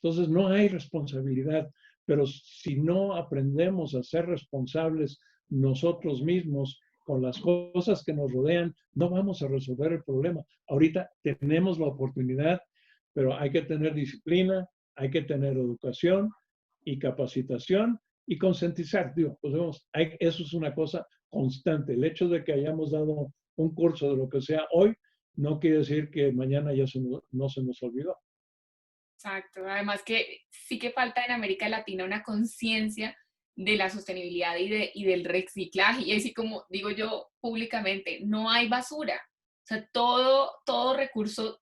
Entonces, no hay responsabilidad, pero si no aprendemos a ser responsables nosotros mismos con las cosas que nos rodean, no vamos a resolver el problema. Ahorita tenemos la oportunidad, pero hay que tener disciplina, hay que tener educación y capacitación y concientizar. Digo, pues vemos, eso es una cosa constante. El hecho de que hayamos dado un curso de lo que sea hoy, no quiere decir que mañana ya no se nos olvidó. Exacto. Además que sí que falta en América Latina una conciencia de la sostenibilidad y del reciclaje. Y así como digo yo públicamente, no hay basura. O sea, todo recurso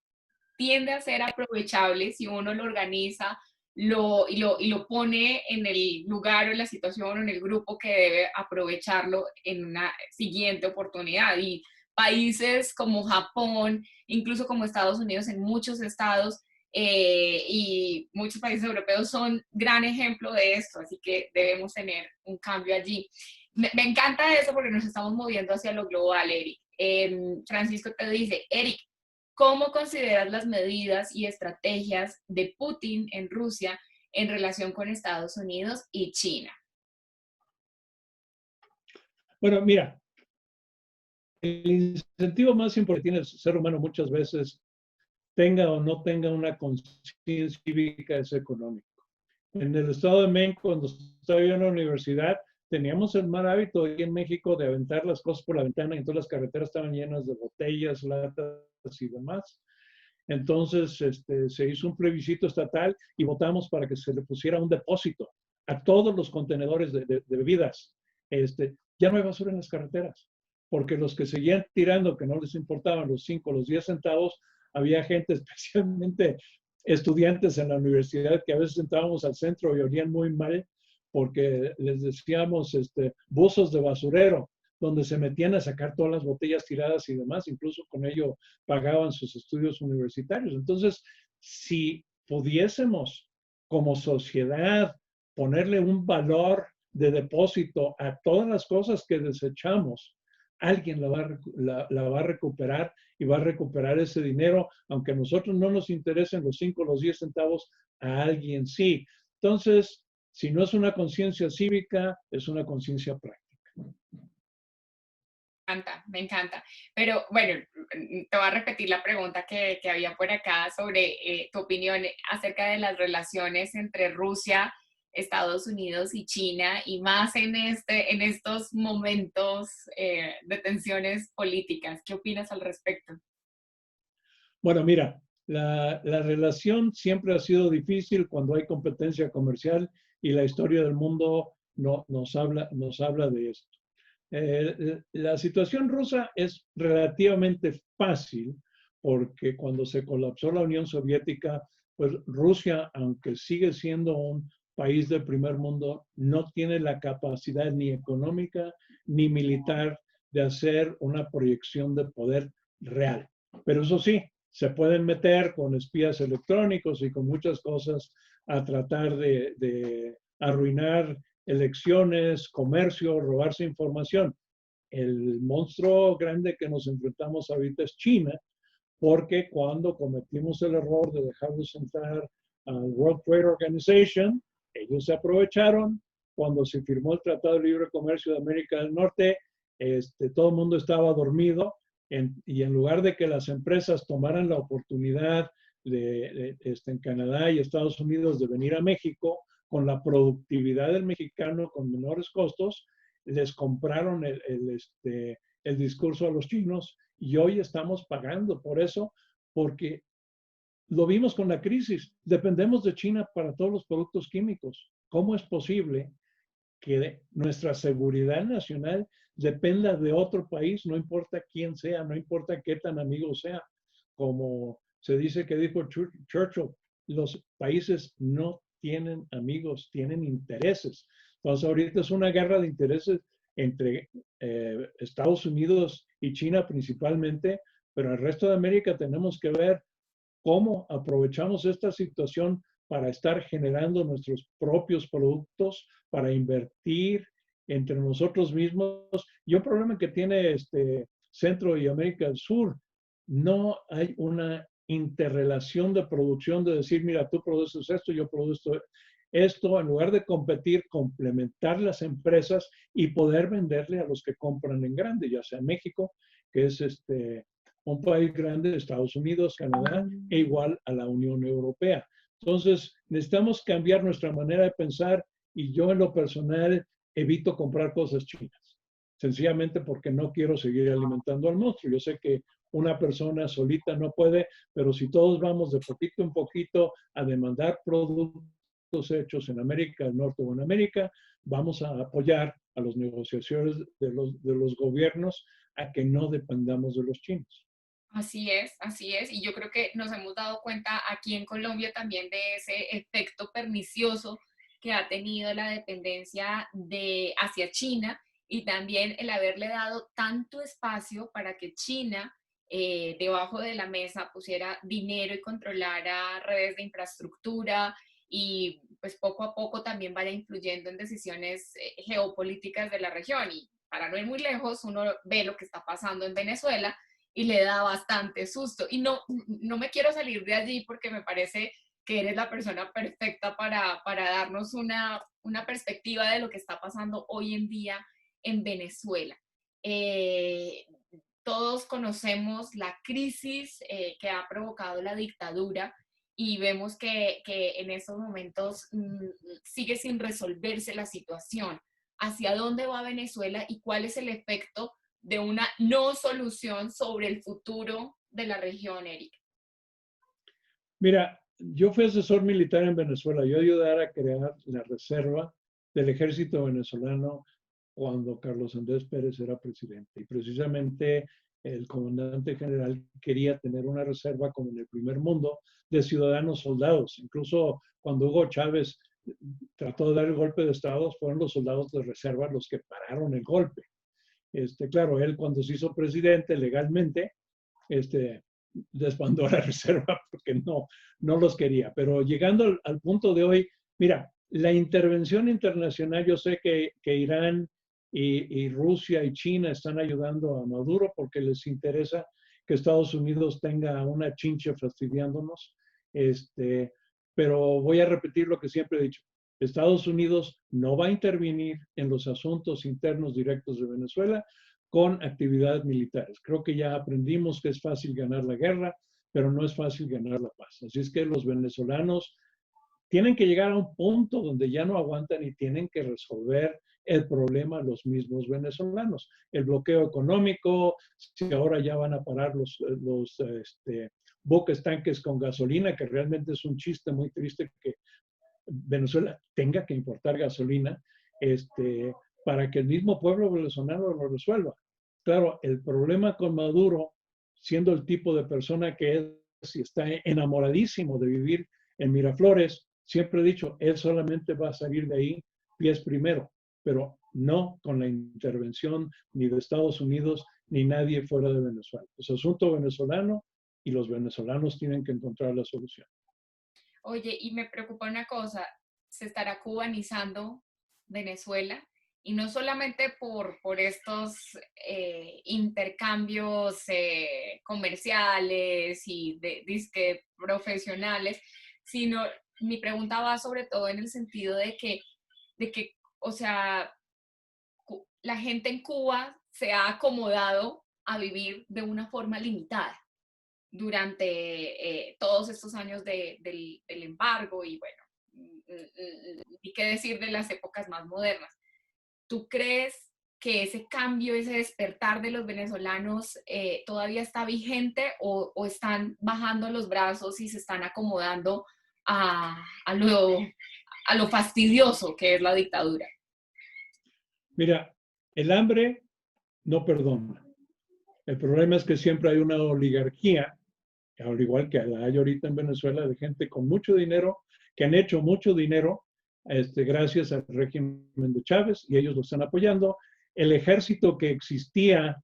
tiende a ser aprovechable si uno lo organiza y lo pone en el lugar o en la situación o en el grupo que debe aprovecharlo en una siguiente oportunidad. Y países como Japón, incluso como Estados Unidos, en muchos estados y muchos países europeos son gran ejemplo de esto, así que debemos tener un cambio allí. Me encanta eso porque nos estamos moviendo hacia lo global, Eric. Francisco te dice, Eric, ¿cómo consideras las medidas y estrategias de Putin en Rusia en relación con Estados Unidos y China? Bueno, mira, el incentivo más importante que tiene el ser humano muchas veces, tenga o no tenga una conciencia cívica, es económico. En el estado de México, cuando estaba yo en la universidad, teníamos el mal hábito aquí en México de aventar las cosas por la ventana y todas las carreteras estaban llenas de botellas, latas y demás. Entonces se hizo un plebiscito estatal y votamos para que se le pusiera un depósito a todos los contenedores de bebidas. Ya no hay basura en las carreteras, porque los que seguían tirando, que no les importaban los 5 o los 10 centavos, había gente, especialmente estudiantes en la universidad, que a veces entrábamos al centro y olían muy mal porque les decíamos buzos de basurero, donde se metían a sacar todas las botellas tiradas y demás, incluso con ello pagaban sus estudios universitarios. Entonces, si pudiésemos como sociedad ponerle un valor de depósito a todas las cosas que desechamos, alguien la va a recuperar y va a recuperar ese dinero, aunque a nosotros no nos interesen los 5 o los 10 centavos, a alguien sí. Entonces, si no es una conciencia cívica, es una conciencia práctica. Me encanta. Pero bueno, te voy a repetir la pregunta que había por acá sobre tu opinión acerca de las relaciones entre Rusia, Estados Unidos y China, y más en estos momentos de tensiones políticas. ¿Qué opinas al respecto? Bueno, mira, la relación siempre ha sido difícil cuando hay competencia comercial y la historia del mundo nos habla de esto. La situación rusa es relativamente fácil porque cuando se colapsó la Unión Soviética, pues Rusia, aunque sigue siendo un país del primer mundo, no tiene la capacidad ni económica ni militar de hacer una proyección de poder real. Pero eso sí, se pueden meter con espías electrónicos y con muchas cosas a tratar de arruinar elecciones, comercio, robarse información. El monstruo grande que nos enfrentamos ahorita es China, porque cuando cometimos el error de dejarlos entrar al World Trade Organization, ellos se aprovecharon. Cuando se firmó el Tratado de Libre Comercio de América del Norte, todo el mundo estaba dormido y en lugar de que las empresas tomaran la oportunidad en Canadá y Estados Unidos de venir a México con la productividad del mexicano con menores costos, les compraron el discurso a los chinos y hoy estamos pagando por eso, porque lo vimos con la crisis. Dependemos de China para todos los productos químicos. ¿Cómo es posible que nuestra seguridad nacional dependa de otro país, no importa quién sea, no importa qué tan amigo sea? Como se dice que dijo Churchill, los países no tienen amigos, tienen intereses. Entonces ahorita es una guerra de intereses entre Estados Unidos y China principalmente, pero el resto de América tenemos que ver cómo aprovechamos esta situación para estar generando nuestros propios productos, para invertir entre nosotros mismos. Y un problema que tiene Centro y América del Sur, no hay una interrelación de producción de decir, mira, tú produces esto, yo produzco esto, en lugar de competir, complementar las empresas y poder venderle a los que compran en grande, ya sea México, que es un país grande, Estados Unidos, Canadá, e igual a la Unión Europea. Entonces, necesitamos cambiar nuestra manera de pensar y yo en lo personal evito comprar cosas chinas, sencillamente porque no quiero seguir alimentando al monstruo. Yo sé que una persona solita no puede, pero si todos vamos de poquito en poquito a demandar productos hechos en América del Norte o en América, vamos a apoyar a las negociaciones de los gobiernos a que no dependamos de los chinos. Así es. Y yo creo que nos hemos dado cuenta aquí en Colombia también de ese efecto pernicioso que ha tenido la dependencia hacia China y también el haberle dado tanto espacio para que China debajo de la mesa pusiera dinero y controlara redes de infraestructura y pues poco a poco también vaya influyendo en decisiones geopolíticas de la región. Y para no ir muy lejos, uno ve lo que está pasando en Venezuela y le da bastante susto. Y no me quiero salir de allí porque me parece que eres la persona perfecta para darnos una perspectiva de lo que está pasando hoy en día en Venezuela. Todos conocemos la crisis que ha provocado la dictadura y vemos que en estos momentos sigue sin resolverse la situación. ¿Hacia dónde va Venezuela y cuál es el efecto de una no solución sobre el futuro de la región, Erika? Mira, yo fui asesor militar en Venezuela. Yo ayudé a crear la reserva del ejército venezolano cuando Carlos Andrés Pérez era presidente. Y precisamente el comandante general quería tener una reserva como en el primer mundo de ciudadanos soldados. Incluso cuando Hugo Chávez trató de dar el golpe de Estado, fueron los soldados de reserva los que pararon el golpe. Claro, él cuando se hizo presidente legalmente, este, desbandó la reserva porque no los quería. Pero llegando al punto de hoy, mira, la intervención internacional, yo sé que Irán y Rusia y China están ayudando a Maduro porque les interesa que Estados Unidos tenga una chinche fastidiándonos. Pero voy a repetir lo que siempre he dicho. Estados Unidos no va a intervenir en los asuntos internos directos de Venezuela con actividades militares. Creo que ya aprendimos que es fácil ganar la guerra, pero no es fácil ganar la paz. Así es que los venezolanos tienen que llegar a un punto donde ya no aguantan y tienen que resolver el problema los mismos venezolanos. El bloqueo económico, si ahora ya van a parar los buques tanques con gasolina, que realmente es un chiste muy triste que Venezuela tenga que importar gasolina, para que el mismo pueblo venezolano lo resuelva. Claro, el problema con Maduro, siendo el tipo de persona que es y está enamoradísimo de vivir en Miraflores, siempre he dicho, él solamente va a salir de ahí pies primero, pero no con la intervención ni de Estados Unidos ni nadie fuera de Venezuela. Es asunto venezolano y los venezolanos tienen que encontrar la solución. Oye, y me preocupa una cosa, se estará cubanizando Venezuela y no solamente por estos intercambios comerciales y disque profesionales, sino mi pregunta va sobre todo en el sentido de que, o sea, la gente en Cuba se ha acomodado a vivir de una forma limitada durante todos estos años del embargo y bueno, y qué decir de las épocas más modernas. ¿Tú crees que ese cambio, ese despertar de los venezolanos todavía está vigente o están bajando los brazos y se están acomodando a, a, lo, a lo fastidioso que es la dictadura? Mira, el hambre no perdona. El problema es que siempre hay una oligarquía, al igual que la hay ahorita en Venezuela, de gente con mucho dinero, que han hecho mucho dinero gracias al régimen de Chávez y ellos lo están apoyando. El ejército que existía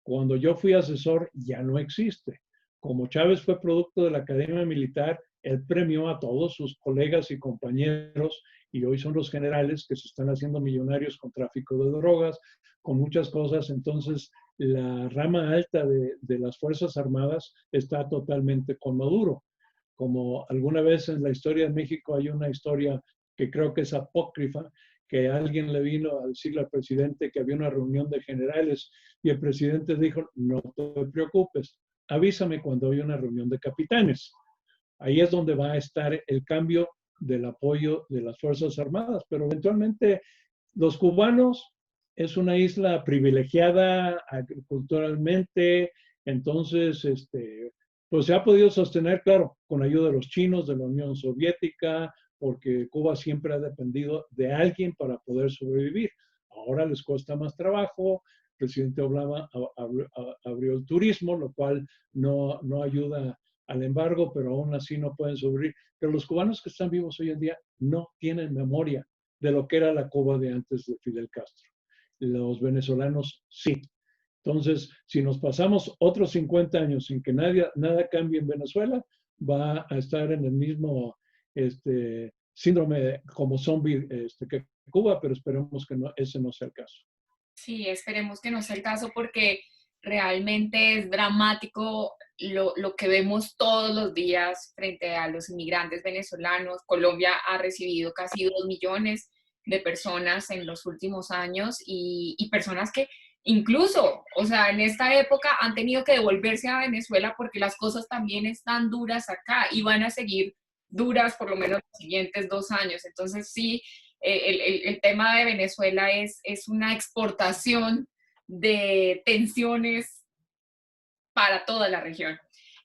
cuando yo fui asesor ya no existe. Como Chávez fue producto de la Academia Militar, él premió a todos sus colegas y compañeros y hoy son los generales que se están haciendo millonarios con tráfico de drogas, con muchas cosas. Entonces, la rama alta de las Fuerzas Armadas está totalmente con Maduro. Como alguna vez en la historia de México hay una historia que creo que es apócrifa, que alguien le vino a decirle al presidente que había una reunión de generales y el presidente dijo, no te preocupes, avísame cuando haya una reunión de capitanes. Ahí es donde va a estar el cambio del apoyo de las Fuerzas Armadas, pero eventualmente los cubanos es una isla privilegiada agriculturalmente, entonces, pues se ha podido sostener, claro, con ayuda de los chinos, de la Unión Soviética, porque Cuba siempre ha dependido de alguien para poder sobrevivir. Ahora les cuesta más trabajo, el presidente Obama abrió el turismo, lo cual no ayuda al embargo, pero aún así no pueden sobrevivir. Pero los cubanos que están vivos hoy en día no tienen memoria de lo que era la Cuba de antes de Fidel Castro. Los venezolanos sí. Entonces, si nos pasamos otros 50 años sin que nada cambie en Venezuela, va a estar en el mismo síndrome como zombie que Cuba, pero esperemos que ese no sea el caso. Sí, esperemos que no sea el caso porque realmente es dramático lo que vemos todos los días frente a los inmigrantes venezolanos. Colombia ha recibido casi 2 millones de personas en los últimos años y personas que incluso, o sea, en esta época han tenido que devolverse a Venezuela porque las cosas también están duras acá y van a seguir duras por lo menos los siguientes 2 años. Entonces sí, el tema de Venezuela es una exportación de tensiones para toda la región.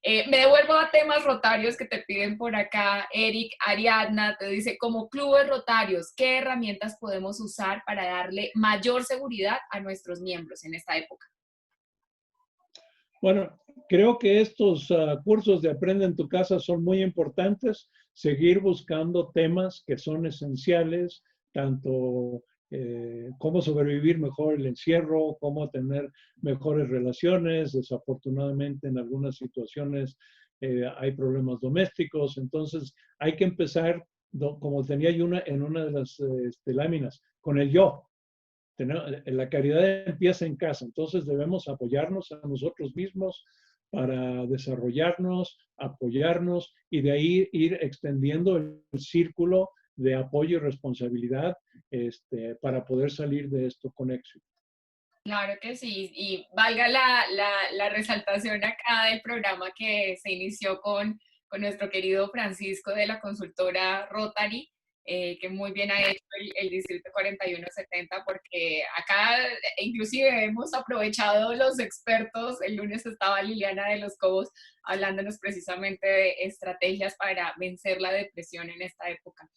Me devuelvo a temas rotarios que te piden por acá, Eric. Ariadna te dice, como clubes rotarios, ¿qué herramientas podemos usar para darle mayor seguridad a nuestros miembros en esta época? Bueno, creo que estos cursos de Aprende en tu casa son muy importantes. Seguir buscando temas que son esenciales, tanto cómo sobrevivir mejor el encierro, cómo tener mejores relaciones. Desafortunadamente, en algunas situaciones hay problemas domésticos. Entonces, hay que empezar, como tenía yo en una de las láminas, con el yo. La caridad empieza en casa, entonces debemos apoyarnos a nosotros mismos para desarrollarnos, apoyarnos y de ahí ir extendiendo el círculo de apoyo y responsabilidad para poder salir de esto con éxito. Claro que sí, y valga la resaltación acá del programa que se inició con nuestro querido Francisco de la consultora Rotary, que muy bien ha hecho el Distrito 4170, porque acá inclusive hemos aprovechado los expertos. El lunes estaba Liliana de los Cobos hablándonos precisamente de estrategias para vencer la depresión en esta época.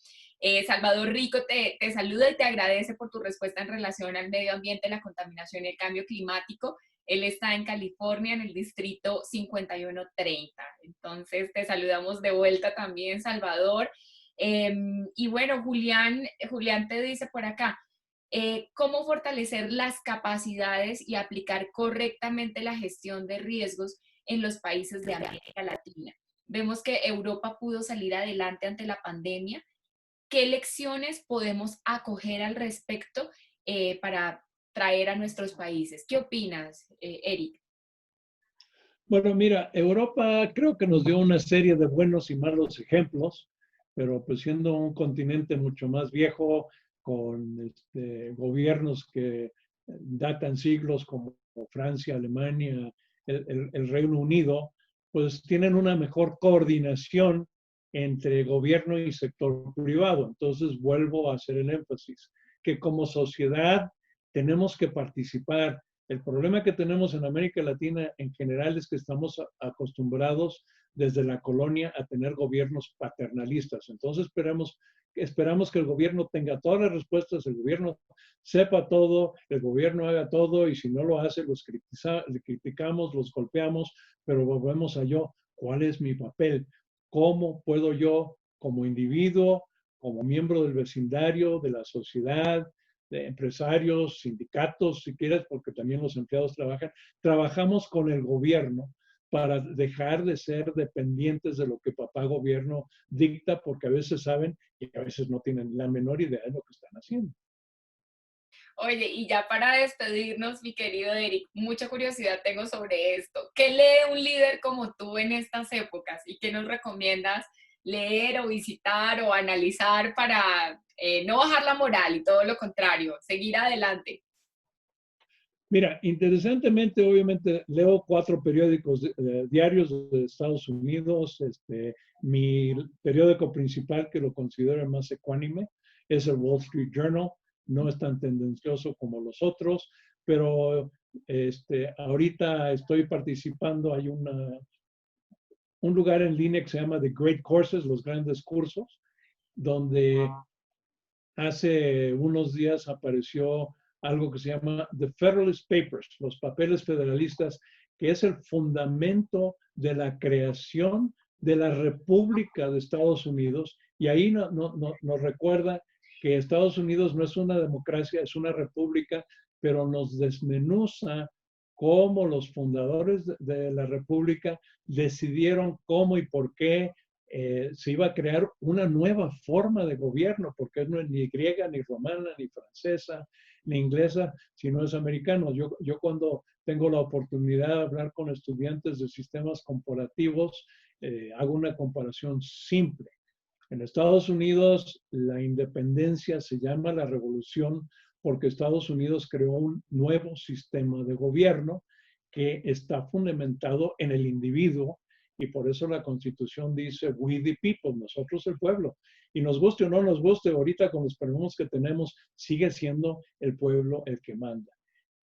Salvador Rico te saluda y te agradece por tu respuesta en relación al medio ambiente, la contaminación y el cambio climático. Él está en California, en el distrito 5130. Entonces, te saludamos de vuelta también, Salvador. Y bueno, Julián te dice por acá, ¿cómo fortalecer las capacidades y aplicar correctamente la gestión de riesgos en los países de América Latina? Vemos que Europa pudo salir adelante ante la pandemia. ¿Qué lecciones podemos acoger al respecto para traer a nuestros países? ¿Qué opinas, Eric? Bueno, mira, Europa creo que nos dio una serie de buenos y malos ejemplos, pero pues siendo un continente mucho más viejo, con gobiernos que datan siglos como Francia, Alemania, el Reino Unido, pues tienen una mejor coordinación entre gobierno y sector privado. Entonces vuelvo a hacer el énfasis, que como sociedad tenemos que participar. El problema que tenemos en América Latina en general es que estamos acostumbrados desde la colonia a tener gobiernos paternalistas. Entonces esperamos que el gobierno tenga todas las respuestas, el gobierno sepa todo, el gobierno haga todo y si no lo hace, le criticamos, los golpeamos, pero volvemos a yo. ¿Cuál es mi papel? ¿Cómo puedo yo, como individuo, como miembro del vecindario, de la sociedad, de empresarios, sindicatos, si quieres, porque también los empleados trabajamos con el gobierno para dejar de ser dependientes de lo que papá gobierno dicta, porque a veces saben y a veces no tienen la menor idea de lo que están haciendo? Oye, y ya para despedirnos, mi querido Eric, mucha curiosidad tengo sobre esto. ¿Qué lee un líder como tú en estas épocas y qué nos recomiendas leer o visitar o analizar para no bajar la moral y todo lo contrario, seguir adelante? Mira, interesantemente, obviamente, leo 4 periódicos diarios de Estados Unidos. Mi periódico principal, que lo considero el más ecuánime, es el Wall Street Journal. No es tan tendencioso como los otros, pero ahorita estoy participando. Hay un lugar en línea que se llama The Great Courses, los grandes cursos, donde hace unos días apareció algo que se llama The Federalist Papers, los papeles federalistas, que es el fundamento de la creación de la República de Estados Unidos. Y ahí nos recuerda que Estados Unidos no es una democracia, es una república, pero nos desmenuza cómo los fundadores de la república decidieron cómo y por qué se iba a crear una nueva forma de gobierno, porque no es ni griega, ni romana, ni francesa, ni inglesa, sino es americano. Yo cuando tengo la oportunidad de hablar con estudiantes de sistemas comparativos, hago una comparación simple. En Estados Unidos, la independencia se llama la revolución porque Estados Unidos creó un nuevo sistema de gobierno que está fundamentado en el individuo y por eso la Constitución dice we the people, nosotros el pueblo. Y nos guste o no nos guste, ahorita con los problemas que tenemos, sigue siendo el pueblo el que manda.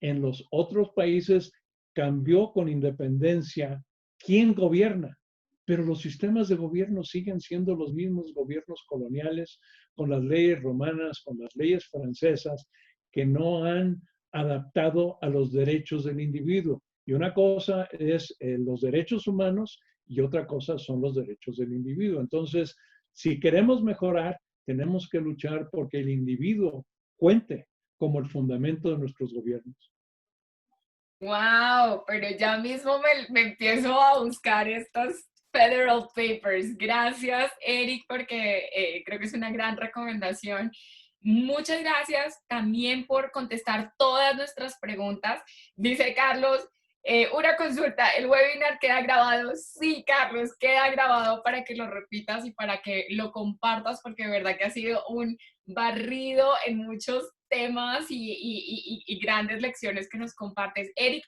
En los otros países cambió con independencia quién gobierna, pero los sistemas de gobierno siguen siendo los mismos gobiernos coloniales, con las leyes romanas, con las leyes francesas, que no han adaptado a los derechos del individuo. Y una cosa es los derechos humanos y otra cosa son los derechos del individuo. Entonces, si queremos mejorar, tenemos que luchar porque el individuo cuente como el fundamento de nuestros gobiernos. Wow, pero ya mismo me empiezo a buscar estos Federal Papers. Gracias, Eric, porque creo que es una gran recomendación. Muchas gracias también por contestar todas nuestras preguntas. Dice Carlos, una consulta, ¿el webinar queda grabado? Sí, Carlos, queda grabado para que lo repitas y para que lo compartas, porque de verdad que ha sido un barrido en muchos temas y grandes lecciones que nos compartes. Eric,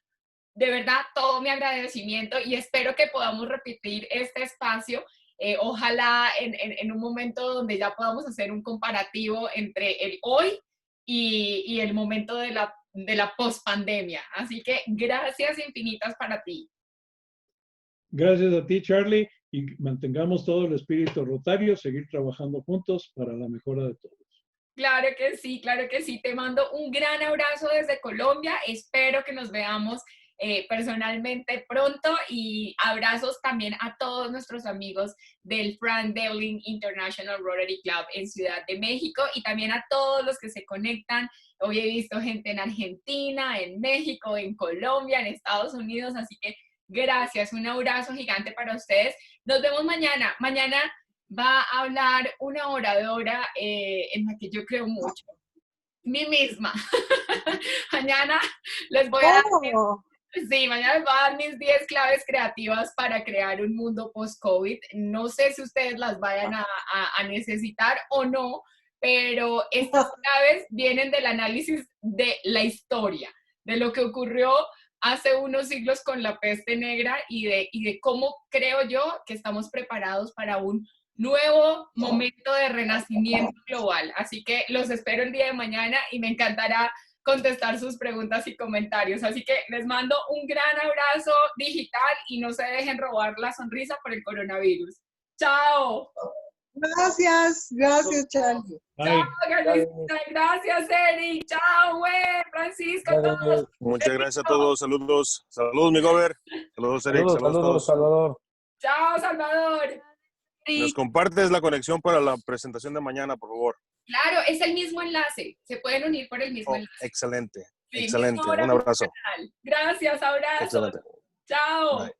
de verdad, todo mi agradecimiento y espero que podamos repetir este espacio. Ojalá en un momento donde ya podamos hacer un comparativo entre el hoy y el momento de la pospandemia. Así que gracias infinitas para ti. Gracias a ti, Charlie, y mantengamos todo el espíritu rotario, seguir trabajando juntos para la mejora de todos. Claro que sí, claro que sí. Te mando un gran abrazo desde Colombia. Espero que nos veamos personalmente pronto y abrazos también a todos nuestros amigos del Frank Dowling International Rotary Club en Ciudad de México y también a todos los que se conectan. Hoy he visto gente en Argentina, en México, en Colombia, en Estados Unidos, así que gracias, un abrazo gigante para ustedes. Nos vemos mañana. Mañana va a hablar una oradora en la que yo creo mucho, mí misma. Mañana les voy a dar... Sí, mañana les voy a dar mis 10 claves creativas para crear un mundo post-COVID. No sé si ustedes las vayan a necesitar o no, pero estas claves vienen del análisis de la historia, de lo que ocurrió hace unos siglos con la peste negra y de cómo creo yo que estamos preparados para un nuevo momento de renacimiento global. Así que los espero el día de mañana y me encantará contestar sus preguntas y comentarios. Así que les mando un gran abrazo digital y no se dejen robar la sonrisa por el coronavirus. ¡Chao! Gracias, gracias, Charlie. Chao, gracias, Eric. Chao, güey, Francisco, todos. Muchas gracias a todos. Saludos. Saludos, mi gober. Saludos, Eric. Saludos, Salvador. Chao, Salvador. Nos compartes la conexión para la presentación de mañana, por favor. Claro, es el mismo enlace. Se pueden unir por el mismo enlace. Excelente. Sí, excelente. Un abrazo. Gracias, abrazo. Excelente. Chao. Bye.